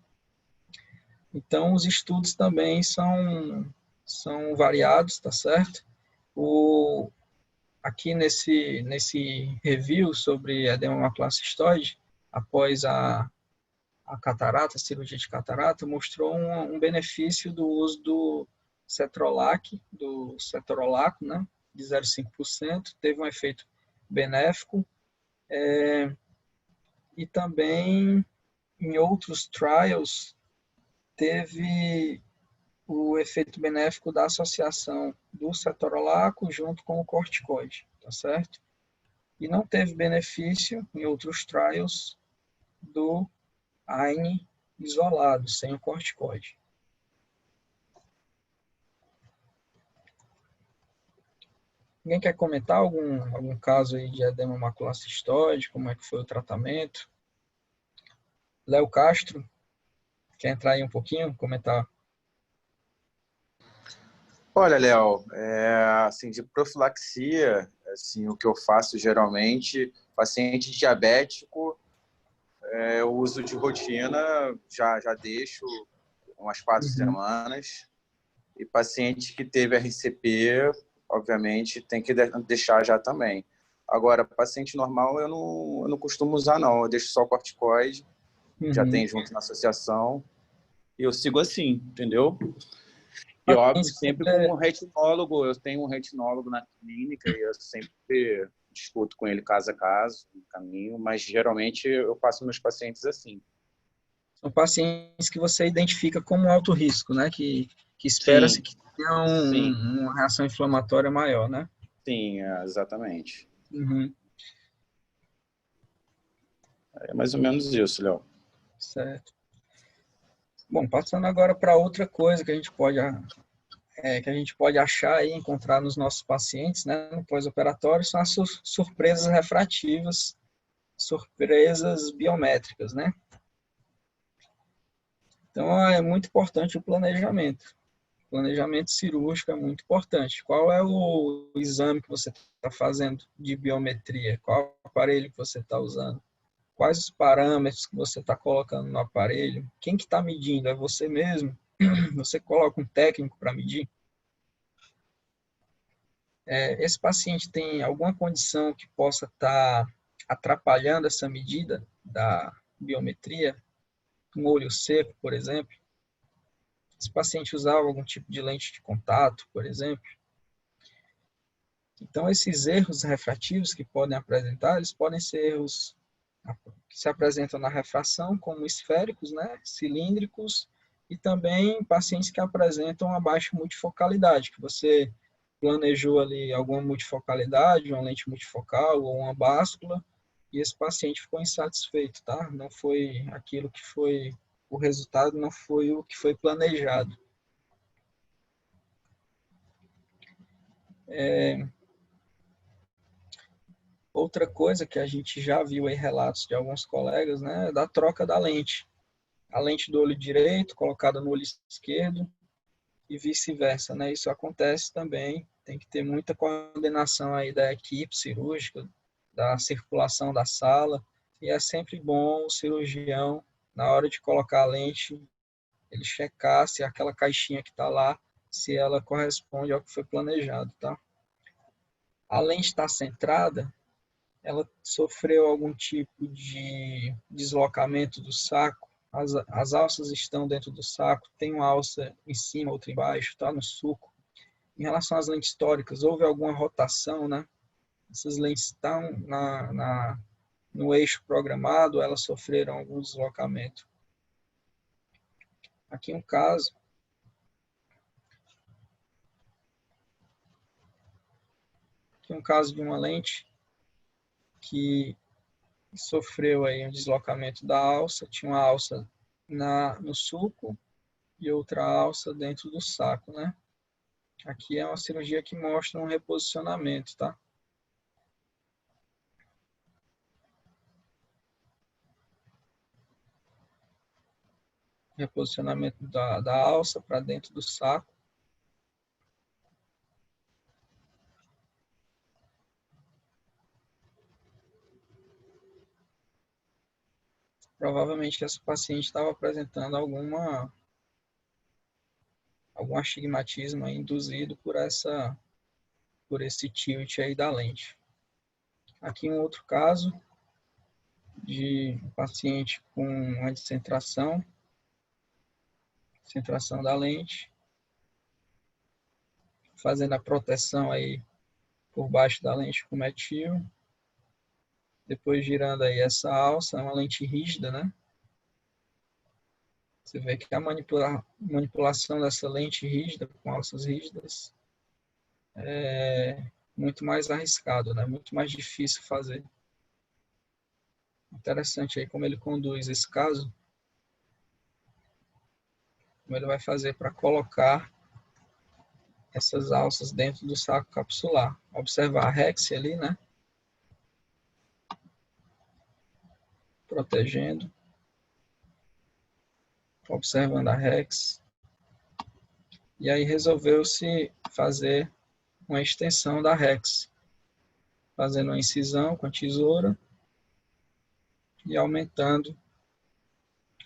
Então, os estudos também são variados, tá certo? Aqui nesse review sobre edema macular cistoide, após a catarata, a cirurgia de catarata, mostrou um benefício do uso do cetrolac, do cetrolaco, né, de 0,5%, teve um efeito benéfico, e também em outros trials teve o efeito benéfico da associação do cetrolaco junto com o corticoide, tá certo? E não teve benefício em outros trials do AINE isolado, sem o corticoide. Alguém quer comentar algum caso aí de edema macular cistoide, como é que foi o tratamento? Léo Castro, quer entrar aí um pouquinho, comentar? Olha, Léo, assim, de profilaxia, assim, o que eu faço geralmente, paciente diabético, o uso de rotina já deixo umas 4 semanas. E paciente que teve RCP, obviamente, tem que deixar já também. Agora, paciente normal, eu não costumo usar, não. Eu deixo só o corticoide, já tem junto na associação, e eu sigo assim, entendeu? E, óbvio, sempre com um retinólogo. Eu tenho um retinólogo na clínica e eu sempre discuto com ele caso a caso, no caminho, mas geralmente eu faço meus pacientes assim. São pacientes que você identifica como alto risco, né? Que espera-se que tenha uma reação inflamatória maior, né? Sim, exatamente. Uhum. É mais ou menos isso, Léo. Certo. Bom, passando agora para outra coisa que a gente pode achar e encontrar nos nossos pacientes, né, no pós-operatório, são as surpresas refrativas, surpresas biométricas, né? Então, é muito importante o planejamento. O planejamento cirúrgico é muito importante. Qual é o exame que você está fazendo de biometria? Qual aparelho que você está usando? Quais os parâmetros que você está colocando no aparelho? Quem que está medindo? É você mesmo? Você coloca um técnico para medir? Esse paciente tem alguma condição que possa estar atrapalhando essa medida da biometria? Um olho seco, por exemplo? Esse paciente usava algum tipo de lente de contato, por exemplo? Então, esses erros refrativos que podem apresentar, eles podem ser erros que se apresentam na refração, como esféricos, né, cilíndricos, e também pacientes que apresentam a baixa multifocalidade, que você planejou ali alguma multifocalidade, uma lente multifocal ou uma báscula, e esse paciente ficou insatisfeito, tá? Não foi aquilo que foi, o resultado não foi o que foi planejado. Outra coisa que a gente já viu em relatos de alguns colegas, né, é da troca da lente. A lente do olho direito colocada no olho esquerdo e vice-versa, né? Isso acontece também, tem que ter muita coordenação aí da equipe cirúrgica, da circulação da sala, e é sempre bom o cirurgião, na hora de colocar a lente, ele checar se aquela caixinha que está lá, se ela corresponde ao que foi planejado, tá? A lente está centrada, ela sofreu algum tipo de deslocamento do saco as alças estão dentro do saco, tem uma alça em cima, outra embaixo, está no sulco. Em relação às lentes históricas, houve alguma rotação, né? Essas lentes estão no eixo programado, elas sofreram algum deslocamento. Aqui um caso de uma lente que sofreu aí um deslocamento da alça, tinha uma alça no sulco e outra alça dentro do saco, né? Aqui é uma cirurgia que mostra um reposicionamento, tá? Reposicionamento da alça para dentro do saco. Provavelmente essa paciente estava apresentando algum astigmatismo induzido por esse tilt aí da lente. Aqui um outro caso de um paciente com uma descentração da lente, fazendo a proteção aí por baixo da lente com metil, depois girando aí essa alça, é uma lente rígida, né? Você vê que a manipulação dessa lente rígida, com alças rígidas, é muito mais arriscado, né? Muito mais difícil fazer. Interessante aí como ele conduz esse caso, como ele vai fazer para colocar essas alças dentro do saco capsular. Observar a Rex ali, né? Protegendo. Observando a Rex. E aí resolveu-se fazer uma extensão da Rex. Fazendo uma incisão com a tesoura e aumentando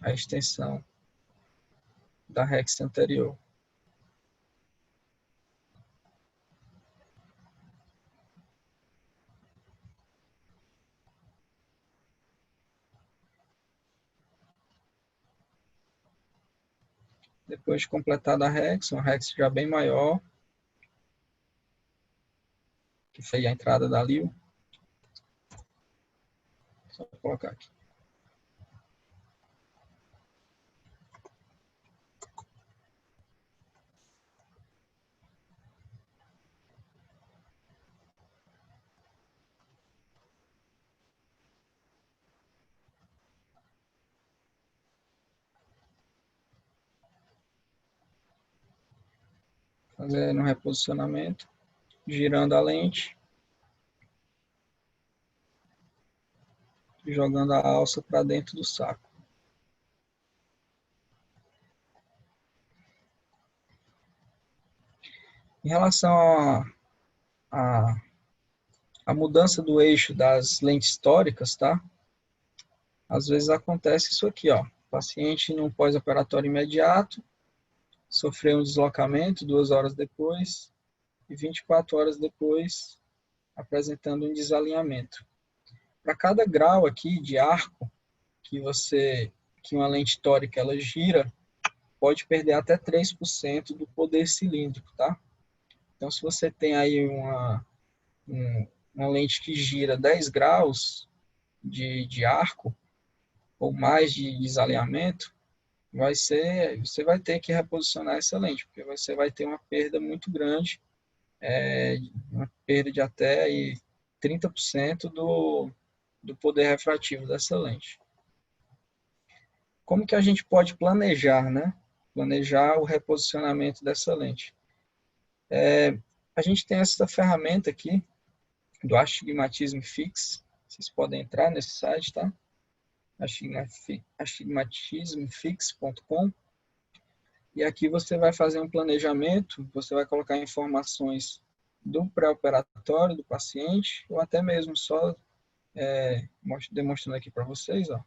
a extensão da Rex anterior. Depois de completada a Rex, uma Rex já bem maior, que foi a entrada da Lil. Só vou colocar aqui. Fazendo um reposicionamento, girando a lente, jogando a alça para dentro do saco. Em relação à mudança do eixo das lentes históricas, tá? Às vezes acontece isso aqui, ó. O paciente num pós-operatório imediato, sofreu um deslocamento 2 horas depois e 24 horas depois apresentando um desalinhamento. Para cada grau aqui de arco que uma lente tórica ela gira, pode perder até 3% do poder cilíndrico, tá? Então, se você tem aí uma lente que gira 10 graus de arco, ou mais de desalinhamento, você vai ter que reposicionar essa lente, porque você vai ter uma perda muito grande, uma perda de até aí 30% do poder refrativo dessa lente. Como que a gente pode planejar, né? Planejar o reposicionamento dessa lente. A gente tem essa ferramenta aqui, do Astigmatism Fix. Vocês podem entrar nesse site, tá? astigmatismfix.com. E aqui você vai fazer um planejamento, você vai colocar informações do pré-operatório do paciente, ou até mesmo só demonstrando aqui para vocês, ó.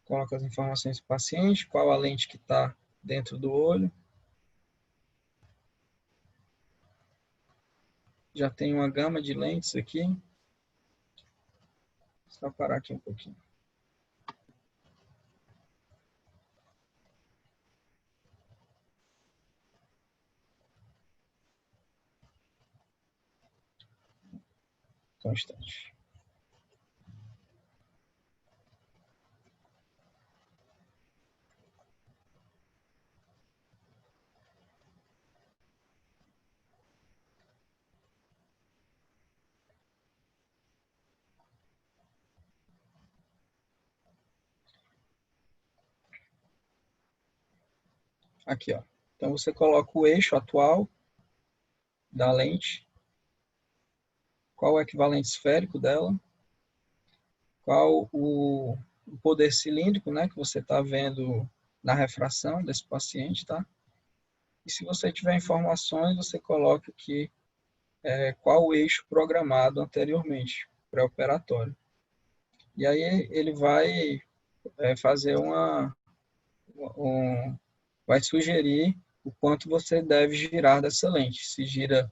Coloca as informações do paciente, qual a lente que está dentro do olho. Já tem uma gama de lentes aqui. Só parar aqui um pouquinho. Só um instante. Aqui, ó. Então, você coloca o eixo atual da lente, qual o equivalente esférico dela, qual o poder cilíndrico, né, que você está vendo na refração desse paciente, tá? E se você tiver informações, você coloca aqui qual o eixo programado anteriormente, pré-operatório. E aí ele vai fazer vai sugerir o quanto você deve girar dessa lente. Se gira,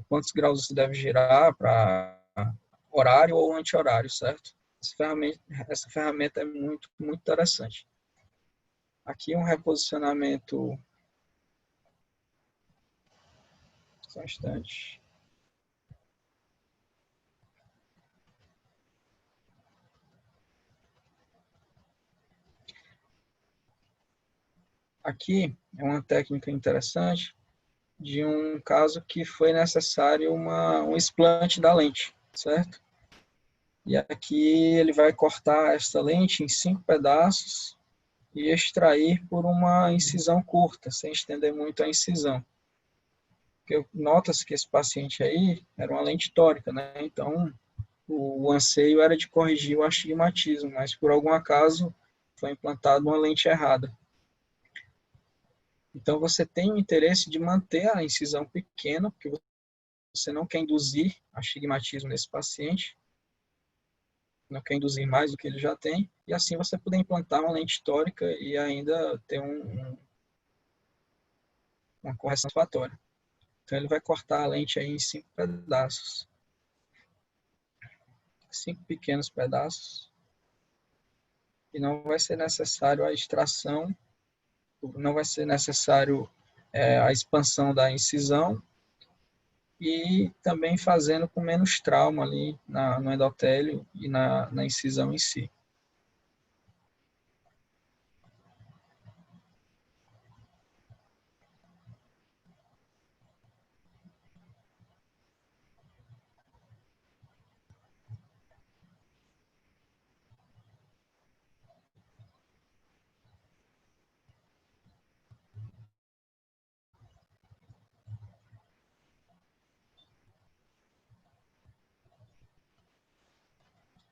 quantos graus você deve girar para horário ou anti-horário, certo? Essa ferramenta é muito, muito interessante. Aqui um reposicionamento. Só um instante. Aqui é uma técnica interessante de um caso que foi necessário um explante da lente, certo? E aqui ele vai cortar esta lente em 5 pedaços e extrair por uma incisão curta, sem estender muito a incisão. Porque nota-se que esse paciente aí era uma lente tórica, né? Então, o anseio era de corrigir o astigmatismo, mas por algum acaso foi implantada uma lente errada. Então, você tem o interesse de manter a incisão pequena, porque você não quer induzir astigmatismo nesse paciente, não quer induzir mais do que ele já tem, e assim você poder implantar uma lente tórica e ainda ter uma correção satisfatória. Então, ele vai cortar a lente aí em 5 pedaços. 5 pequenos pedaços. E não vai ser necessário a extração, não vai ser necessário a expansão da incisão e também fazendo com menos trauma ali no endotélio e na incisão em si.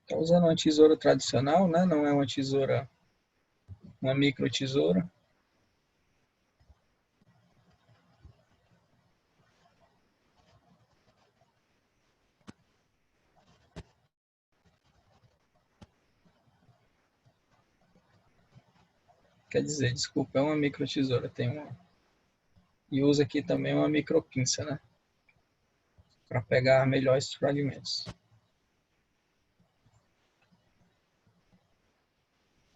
Está usando uma tesoura tradicional, né? Não é uma tesoura, uma micro tesoura. Quer dizer, desculpa, é uma micro tesoura, tem uma. E usa aqui também uma micro pinça, né? Para pegar melhor esses fragmentos.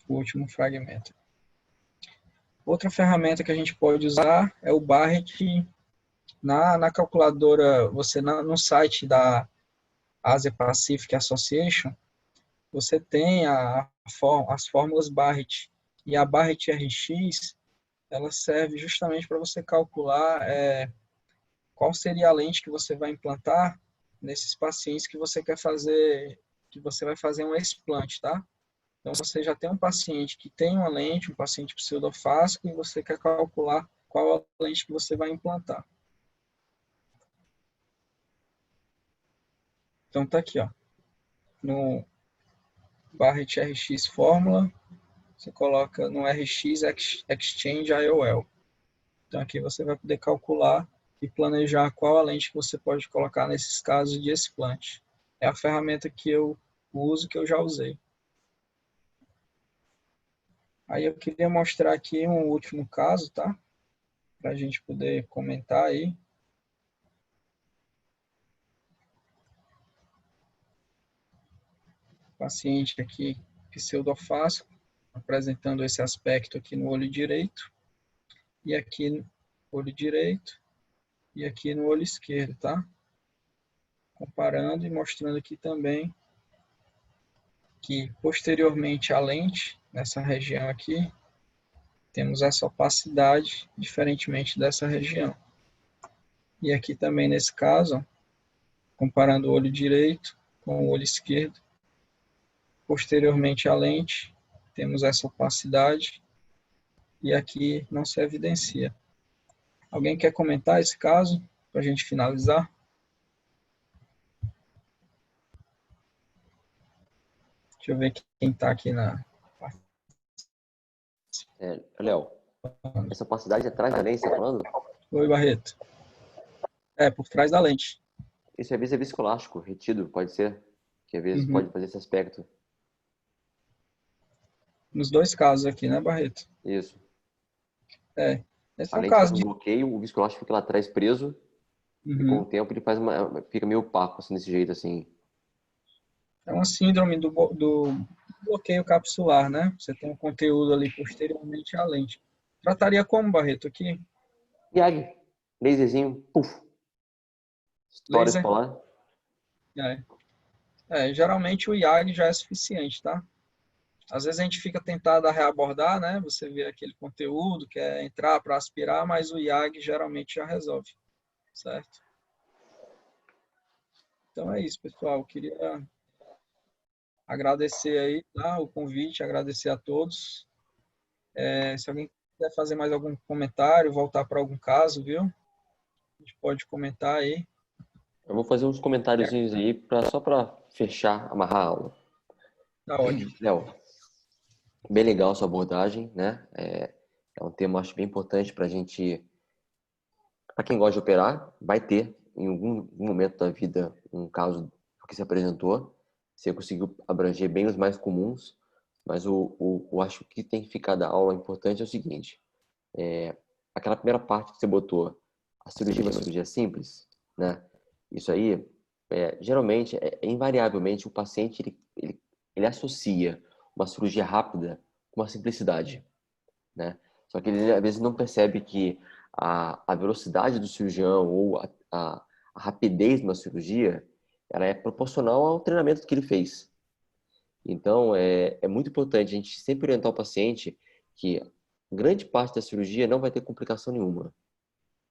O último fragmento. Outra ferramenta que a gente pode usar é o Barrett na calculadora, no site da Asia Pacific Association, você tem as fórmulas Barrett. E a Barrett RX, ela serve justamente para você calcular qual seria a lente que você vai implantar nesses pacientes que você quer fazer, que você vai fazer um explante, tá? Então, você já tem um paciente que tem uma lente, um paciente pseudofásico, e você quer calcular qual a lente que você vai implantar. Então, tá aqui, ó. No Barrett RX Fórmula, você coloca no RX Exchange IOL. Então, aqui você vai poder calcular e planejar qual a lente que você pode colocar nesses casos de explante. É a ferramenta que eu uso, que eu já usei. Aí eu queria mostrar aqui um último caso, tá? Para a gente poder comentar aí. Paciente aqui pseudofásico, apresentando esse aspecto aqui no olho direito, e aqui no olho direito, e aqui no olho esquerdo, tá? comparando e mostrando aqui também que posteriormente à lente, nessa região aqui, temos essa opacidade, diferentemente dessa região. E aqui também nesse caso, comparando o olho direito com o olho esquerdo, posteriormente à lente, temos essa opacidade e aqui não se evidencia. Alguém quer comentar esse caso para a gente finalizar? Deixa eu ver quem está aqui na... Léo, essa opacidade atrás da lente, você tá falando? Oi, Barreto. Por trás da lente. Isso às vezes é viscoelástico, retido, pode ser. Que às vezes pode fazer esse aspecto. Nos dois casos aqui, né, Barreto? Isso. Esse A é um lente caso faz um bloqueio, o viscoelástico fica lá atrás preso, e com o tempo ele fica meio opaco, assim, desse jeito, assim. É uma síndrome do bloqueio capsular, né? Você tem um conteúdo ali posteriormente à lente. Trataria como, Barreto, aqui? IAG, laserzinho, puf. Estoura isso Laser? pra lá. Geralmente o IAG já é suficiente, tá? Às vezes a gente fica tentado a reabordar, né? Você vê aquele conteúdo, quer entrar para aspirar, mas o IAG geralmente já resolve, certo? Então é isso, pessoal. Eu queria agradecer aí, tá? O convite, agradecer a todos. Se alguém quiser fazer mais algum comentário, voltar para algum caso, viu? A gente pode comentar aí. Eu vou fazer uns comentáriozinhos aí só para fechar, amarrar a aula. Tá ótimo. Léo, bem legal a sua abordagem, né? É um tema, acho, bem importante para a gente, para quem gosta de operar, vai ter em algum momento da vida um caso que se apresentou. Você conseguiu abranger bem os mais comuns, mas eu acho que tem que ficar da aula importante é o seguinte: aquela primeira parte que você botou, a cirurgia é uma cirurgia simples, né? Isso aí, geralmente, invariavelmente, o paciente ele associa uma cirurgia rápida com uma simplicidade, né? Só que ele às vezes não percebe que a velocidade do cirurgião ou a rapidez de uma cirurgia, ela é proporcional ao treinamento que ele fez. Então, é muito importante a gente sempre orientar o paciente que grande parte da cirurgia não vai ter complicação nenhuma,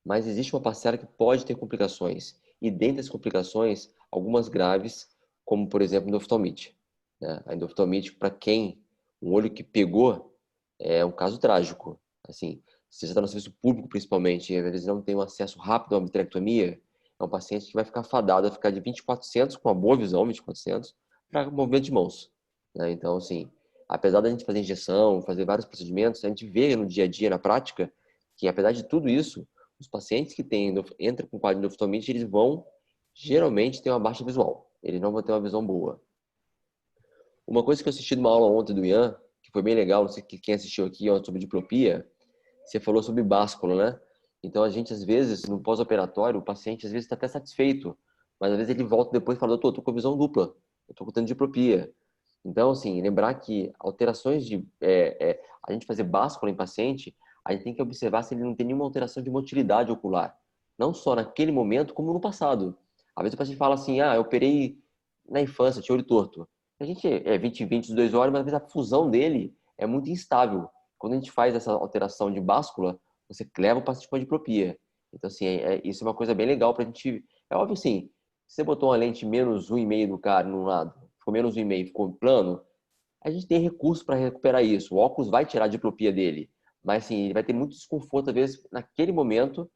mas existe uma parcela que pode ter complicações. E dentre as complicações, algumas graves, como por exemplo, endoftalmite, né? A endoftalmite, para quem um olho que pegou, é um caso trágico. Assim, se você está no serviço público, principalmente, e às vezes não tem um acesso rápido a uma vitrectomia, é um paciente que vai ficar fadado a ficar de 2400 com uma boa visão, 2400, para movimento de mãos, né? Então, assim, apesar da gente fazer injeção, fazer vários procedimentos, a gente vê no dia a dia, na prática, que apesar de tudo isso, os pacientes que entram com quadro de endoftalmite, eles vão geralmente ter uma baixa visual. Eles não vão ter uma visão boa. Uma coisa que eu assisti numa aula ontem do Ian, que foi bem legal, não sei quem assistiu aqui ontem sobre diplopia, você falou sobre báscula, né? Então a gente às vezes, no pós-operatório, o paciente às vezes está até satisfeito, mas às vezes ele volta depois e fala: doutor, eu tô com a visão dupla, eu tô tendo diplopia. Então, assim, lembrar que alterações a gente fazer báscula em paciente, a gente tem que observar se ele não tem nenhuma alteração de motilidade ocular. Não só naquele momento, como no passado. Às vezes o paciente fala assim: eu operei na infância, tinha olho torto. A gente é 20/20 dos dois olhos, mas às vezes a fusão dele é muito instável. Quando a gente faz essa alteração de báscula, você leva o paciente para diplopia. Então, assim, isso é uma coisa bem legal para a gente... É óbvio, assim, se você botou uma lente menos 1,5 no cara, num lado, ficou menos 1,5, ficou plano, a gente tem recurso para recuperar isso. O óculos vai tirar a diplopia dele, mas assim, ele vai ter muito desconforto, às vezes, naquele momento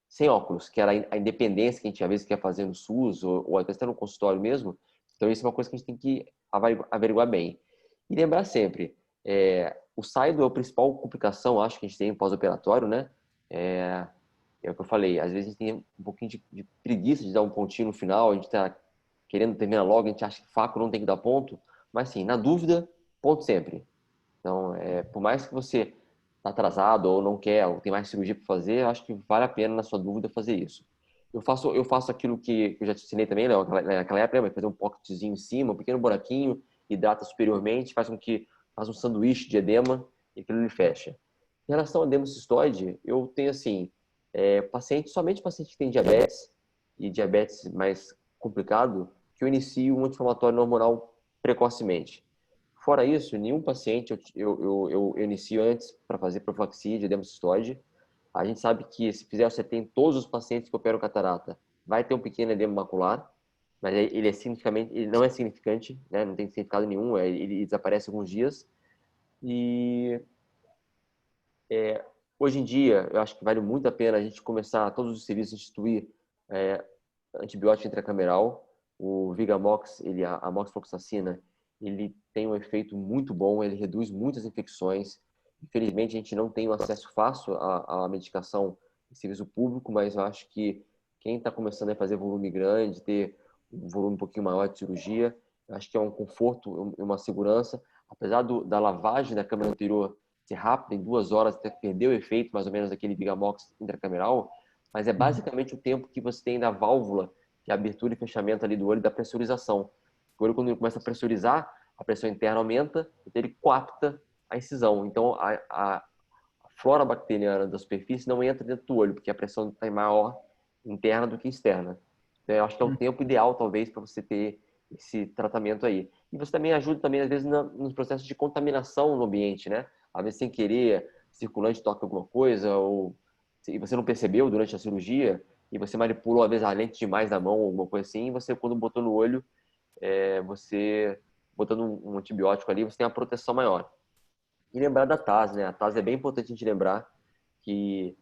sem óculos, que era a independência que a gente às vezes quer fazer no SUS, ou até no consultório mesmo. Então, isso é uma coisa que a gente tem que averiguar bem. E lembrar sempre, o SAIDO é a principal complicação, acho que a gente tem pós-operatório, né? É o que eu falei, às vezes a gente tem um pouquinho de preguiça de dar um pontinho no final, a gente está querendo terminar logo, a gente acha que faco não tem que dar ponto, mas sim, na dúvida, ponto sempre. Então, por mais que você está atrasado ou não quer, ou tem mais cirurgia para fazer, eu acho que vale a pena, na sua dúvida, fazer isso. Eu faço aquilo que eu já te ensinei também, Léo, naquela época, né, fazer um pocketzinho em cima, um pequeno buraquinho, hidrata superiormente, faz um sanduíche de edema e aquilo ele fecha. Em relação ao edema cistoide, eu tenho assim, somente paciente que tem diabetes, e diabetes mais complicado, que eu inicio um anti-inflamatório hormonal precocemente. Fora isso, nenhum paciente eu inicio antes para fazer profilaxia de edema cistoide. A gente sabe que se fizer o CT em todos os pacientes que operam catarata, vai ter um pequeno edema macular, mas ele não é significante, né? Não tem significado nenhum, ele desaparece alguns dias. E hoje em dia, eu acho que vale muito a pena a gente começar, todos os serviços, a instituir antibiótico intracameral. O Vigamox, a moxifloxacina, ele tem um efeito muito bom, ele reduz muitas infecções. Infelizmente, a gente não tem um acesso fácil à medicação em serviço público, mas eu acho que quem está começando a fazer volume grande, ter um volume um pouquinho maior de cirurgia, eu acho que é um conforto e uma segurança. Apesar da lavagem da câmara anterior ser rápida, em 2 horas, até perder o efeito, mais ou menos, daquele Vigamox intracameral, mas é basicamente o tempo que você tem da válvula de abertura e fechamento ali do olho, da pressurização. O olho, quando ele começa a pressurizar, a pressão interna aumenta, então ele coapta a incisão. Então, a flora bacteriana da superfície não entra dentro do olho, porque a pressão está maior interna do que externa. Então, eu acho que é o tempo ideal, talvez, para você ter esse tratamento aí. E você também ajuda, também, às vezes, nos processos de contaminação no ambiente, né? Às vezes, sem querer, circulante toca alguma coisa, ou e você não percebeu durante a cirurgia, e você manipulou, às vezes, a lente demais na mão, alguma coisa assim, e você, quando botou no olho, você, botando um antibiótico ali, você tem uma proteção maior. E lembrar da TAS, né? A TAS é bem importante a gente lembrar que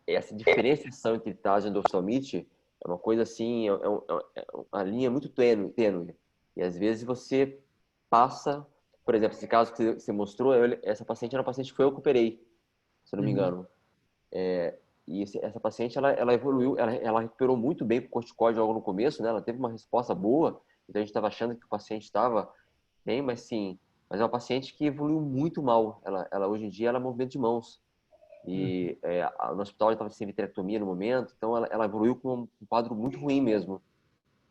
essa diferenciação entre TAS e endoftalmite é uma coisa assim, é uma linha muito tênue. E às vezes você passa, por exemplo, esse caso que você mostrou, essa paciente era uma paciente que foi eu que operei, se eu não me engano. E essa paciente, ela evoluiu, ela recuperou muito bem com corticóide logo no começo, né? Ela teve uma resposta boa, então a gente estava achando que o paciente estava bem, mas sim, mas é uma paciente que evoluiu muito mal. Ela hoje em dia, ela é movimento de mãos. E no hospital ela estava sem vitrectomia no momento, então ela evoluiu com um quadro muito ruim mesmo.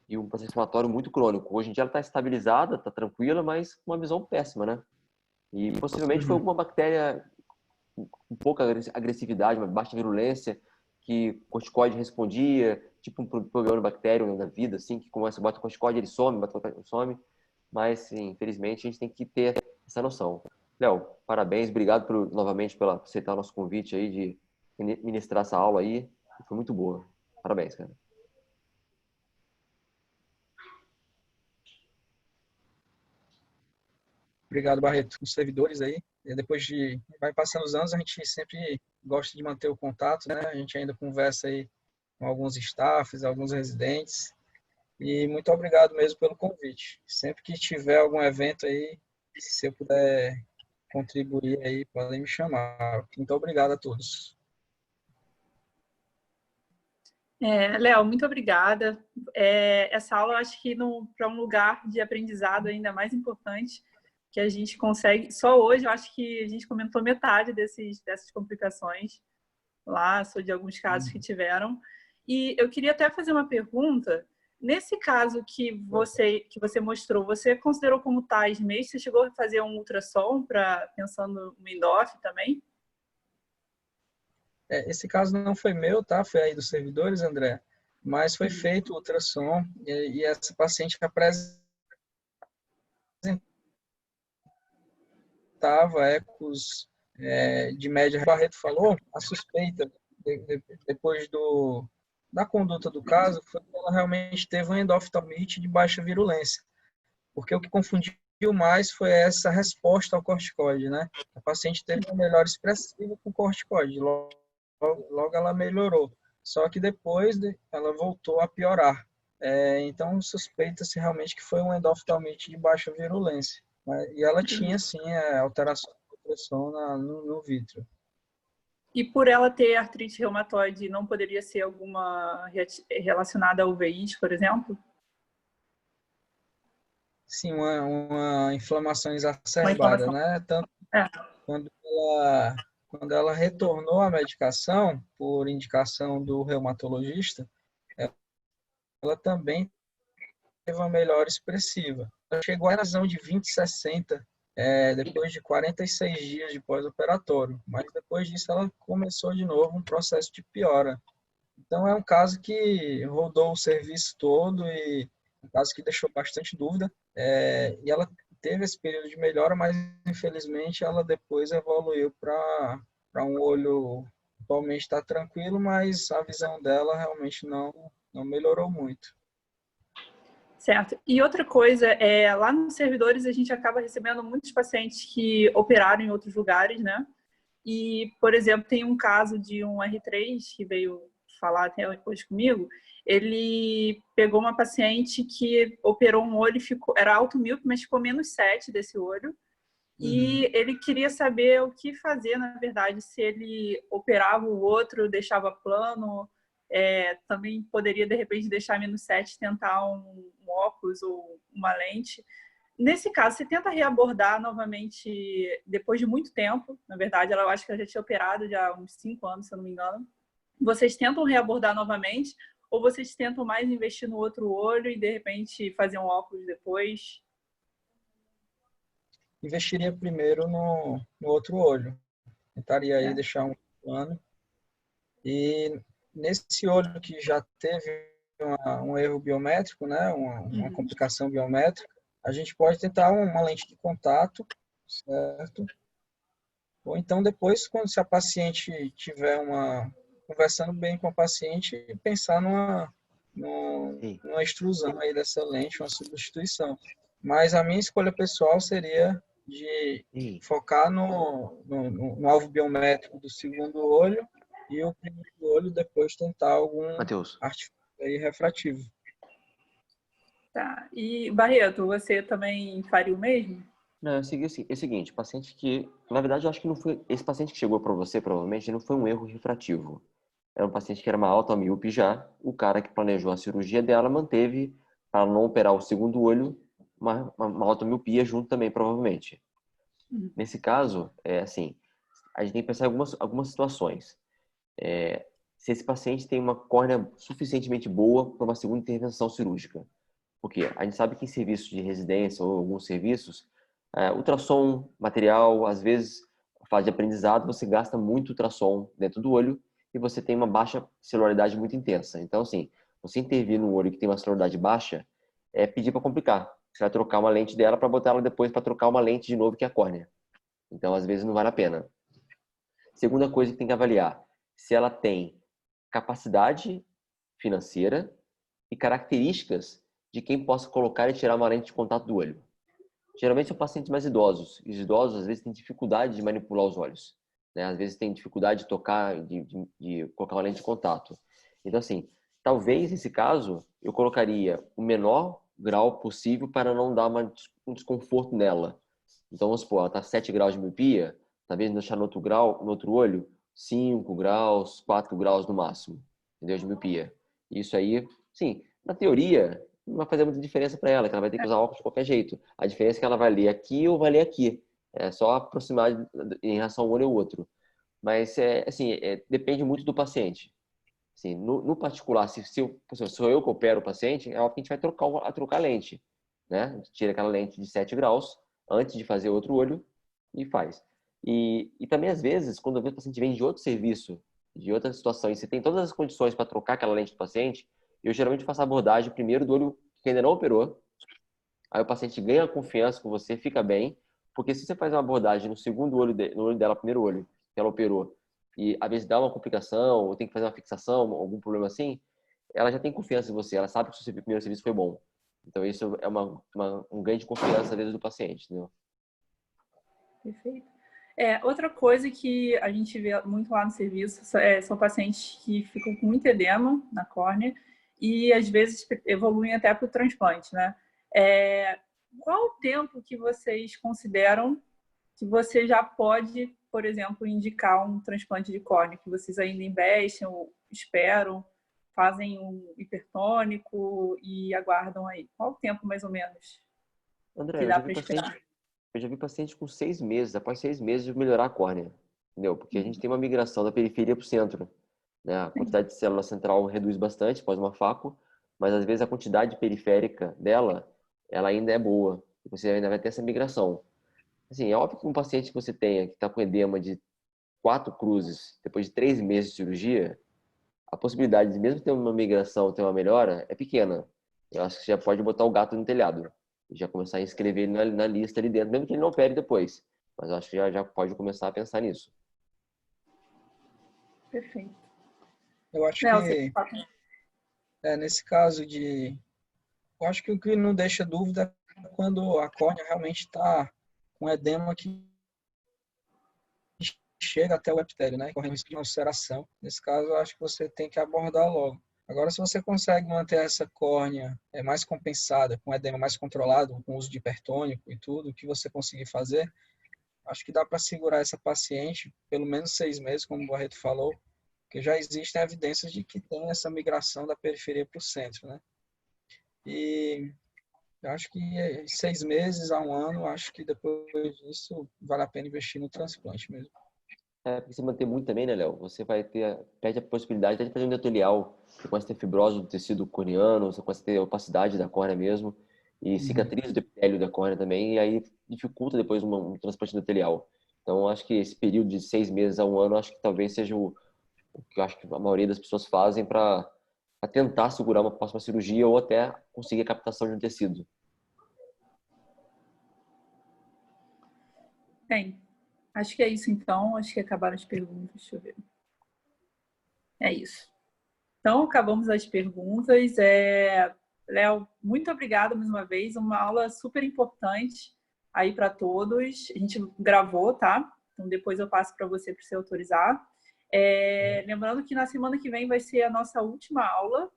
E um processo inflamatório muito crônico. Hoje em dia ela está estabilizada, está tranquila, mas com uma visão péssima, né? E possivelmente foi alguma bactéria com pouca agressividade, uma baixa virulência, que o corticoide respondia, tipo um problema de bactéria na vida, assim, que começa a botar corticoide, ele some, ele some. Mas, sim, infelizmente, a gente tem que ter essa noção. Léo, parabéns, obrigado novamente por aceitar o nosso convite aí de ministrar essa aula aí. Foi muito boa. Parabéns, cara. Obrigado, Barreto. Os servidores aí, vai passando os anos, a gente sempre gosta de manter o contato, né? A gente ainda conversa aí com alguns staffs, alguns residentes. E muito obrigado mesmo pelo convite. Sempre que tiver algum evento aí, se eu puder contribuir aí, podem me chamar. Muito obrigado a todos. Léo, muito obrigada. Essa aula, eu acho que para um lugar de aprendizado ainda mais importante, que a gente consegue... Só hoje, eu acho que a gente comentou metade dessas complicações lá, sou de alguns casos que tiveram. E eu queria até fazer uma pergunta. Nesse caso que você mostrou, você considerou como TAS mesmo? Você chegou a fazer um ultrassom pensando no ENDOF também? Esse caso não foi meu, tá? Foi aí dos servidores, André. Mas foi feito o ultrassom e essa paciente apresentava ecos de média. O Barreto falou, a suspeita, depois da conduta do caso, foi que ela realmente teve um endoftalmite de baixa virulência. Porque o que confundiu mais foi essa resposta ao corticoide, né? A paciente teve uma melhora expressiva com o corticoide, logo ela melhorou. Só que depois ela voltou a piorar. Então, suspeita-se realmente que foi um endoftalmite de baixa virulência. Né? E ela tinha, sim, alteração de pressão no vítreo. E por ela ter artrite reumatoide, não poderia ser alguma relacionada ao uveíte, por exemplo? Sim, uma inflamação exacerbada, né? Tanto quando ela retornou à medicação, por indicação do reumatologista, ela também teve uma melhora expressiva. Ela chegou à lesão de 20/60 depois de 46 dias de pós-operatório, mas depois disso ela começou de novo um processo de piora. Então, é um caso que rodou o serviço todo e um caso que deixou bastante dúvida. E ela teve esse período de melhora, mas infelizmente ela depois evoluiu para um olho, atualmente está tranquilo, mas a visão dela realmente não melhorou muito. Certo. E outra coisa, lá nos servidores a gente acaba recebendo muitos pacientes que operaram em outros lugares, né? E, por exemplo, tem um caso de um R3 que veio falar até hoje comigo. Ele pegou uma paciente que operou um olho, era alto míope, mas ficou -7 desse olho. E ele queria saber o que fazer, na verdade, se ele operava o outro, deixava plano, também poderia, de repente, deixar -7, tentar um óculos ou uma lente. Nesse caso, você tenta reabordar novamente depois de muito tempo. Na verdade, eu acho que ela já tinha operado já há uns 5 anos, se eu não me engano. Vocês tentam reabordar novamente ou vocês tentam mais investir no outro olho e, de repente, fazer um óculos depois? Investiria primeiro no outro olho. Tentaria aí deixar um plano. E nesse olho que já teve um erro biométrico, né, uma complicação biométrica, a gente pode tentar uma lente de contato, certo? Ou então depois, se a paciente tiver conversando bem com a paciente, pensar numa extrusão aí dessa lente, uma substituição. Mas a minha escolha pessoal seria de focar no alvo biométrico do segundo olho e o primeiro olho depois tentar algum artifício aí refrativo. Tá. E, Barreto, você também faria o mesmo? Não, é o seguinte, paciente que, na verdade, eu acho que não foi, esse paciente que chegou para você, provavelmente, não foi um erro refrativo. Era um paciente que era uma alta míope já, o cara que planejou a cirurgia dela manteve, para não operar o segundo olho, uma alta miopia junto também, provavelmente. Nesse caso, a gente tem que pensar em algumas situações. Se esse paciente tem uma córnea suficientemente boa para uma segunda intervenção cirúrgica. Porque a gente sabe que em serviços de residência ou alguns serviços, ultrassom, material, às vezes, a fase de aprendizado, você gasta muito ultrassom dentro do olho e você tem uma baixa celularidade muito intensa. Então, assim, você intervir no olho que tem uma celularidade baixa é pedir para complicar. Você vai trocar uma lente dela para botar ela depois para trocar uma lente de novo, que é a córnea. Então, às vezes, não vale a pena. Segunda coisa que tem que avaliar, se ela tem capacidade financeira e características de quem possa colocar e tirar uma lente de contato do olho. Geralmente são pacientes mais idosos. E os idosos, às vezes, têm dificuldade de manipular os olhos, né? Às vezes, têm dificuldade de tocar, de colocar uma lente de contato. Então, assim, talvez, nesse caso, eu colocaria o menor grau possível para não dar um desconforto nela. Então, vamos supor, ela está 7 graus de miopia, talvez deixar no outro grau, no outro olho, 5 graus, 4 graus no máximo, entendeu? De miopia. Isso aí, sim, na teoria, não vai fazer muita diferença para ela, que ela vai ter que usar óculos de qualquer jeito. A diferença é que ela vai ler aqui ou vai ler aqui. É só aproximar em relação ao olho ou outro. Mas, depende muito do paciente. Assim, no particular, se sou eu que opero o paciente, é óbvio que a gente vai trocar a lente, né? A gente tira aquela lente de 7 graus antes de fazer outro olho e faz. E também, às vezes, quando o paciente vem de outro serviço, de outra situação, e você tem todas as condições para trocar aquela lente do paciente, eu geralmente faço a abordagem primeiro do olho que ainda não operou. Aí o paciente ganha confiança com você, fica bem. Porque se você faz uma abordagem no segundo olho, no olho dela, primeiro olho, que ela operou, e às vezes dá uma complicação, ou tem que fazer uma fixação, algum problema assim, ela já tem confiança em você, ela sabe que o seu primeiro serviço foi bom. Então isso é um ganho de confiança, às vezes, do paciente, entendeu? Perfeito. Outra coisa que a gente vê muito lá no serviço são pacientes que ficam com muito edema na córnea e, às vezes, evoluem até para o transplante, né? Qual o tempo que vocês consideram que você já pode, por exemplo, indicar um transplante de córnea, que vocês ainda investem ou esperam, fazem um hipertônico e aguardam aí? Qual o tempo, mais ou menos, André, que dá para esperar? Eu já vi paciente com 6 meses, após 6 meses de melhorar a córnea, entendeu? Porque a gente tem uma migração da periferia para o centro, né? A quantidade de célula central reduz bastante após uma faco, mas às vezes a quantidade periférica dela, ela ainda é boa. Você ainda vai ter essa migração. Assim, é óbvio que um paciente que você tenha, que está com edema de 4 cruzes, depois de 3 meses de cirurgia, a possibilidade de mesmo ter uma migração, ter uma melhora, é pequena. Eu acho que você já pode botar o gato no telhado e já começar a inscrever ele na lista ali dentro, mesmo que ele não opere depois. Mas eu acho que já pode começar a pensar nisso. Perfeito. Eu acho Léo, que, nesse caso eu acho que o que não deixa dúvida é quando a córnea realmente está com edema que chega até o epitélio, né? Correndo risco de ulceração. Nesse caso, eu acho que você tem que abordar logo. Agora, se você consegue manter essa córnea mais compensada, com edema mais controlado, com uso de hipertônico e tudo, o que você conseguir fazer, acho que dá para segurar essa paciente pelo menos 6 meses, como o Barreto falou, porque já existem evidências de que tem essa migração da periferia para o centro, né? E eu acho que 6 meses a 1 ano, acho que depois disso vale a pena investir no transplante mesmo. Porque se manter muito também, né, Léo? Você perde a possibilidade até de fazer um endotelial. Você começa a ter fibrose do tecido corneano, você começa a ter opacidade da córnea mesmo, e cicatriz do epitélio da córnea também, e aí dificulta depois um transplante endotelial. Então, acho que esse período de 6 meses a 1 ano, acho que talvez seja o que eu acho que a maioria das pessoas fazem para tentar segurar uma próxima cirurgia ou até conseguir a captação de um tecido. Bem, acho que é isso então. Acho que acabaram as perguntas. Deixa eu ver. É isso. Então, acabamos as perguntas. Léo, muito obrigada mais uma vez. Uma aula super importante aí para todos. A gente gravou, tá? Então, depois eu passo para você autorizar. Lembrando que na semana que vem vai ser a nossa última aula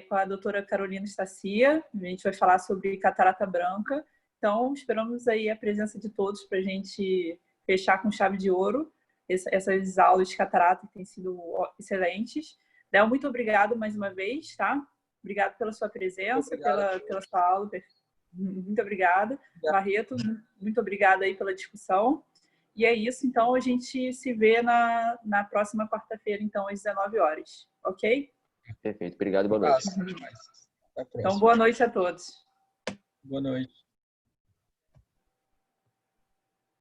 com a doutora Carolina Stacia. A gente vai falar sobre catarata branca. Então, esperamos aí a presença de todos para a gente fechar com chave de ouro essas aulas de catarata que têm sido excelentes. Léo, muito obrigado mais uma vez, tá? Obrigado pela sua presença, pela sua aula. Muito obrigada. Barreto, muito obrigada aí pela discussão. E é isso, então a gente se vê na próxima quarta-feira, então, às 19 horas. Ok? Perfeito. Obrigado e boa noite. Até a próxima. Então, boa noite a todos. Boa noite.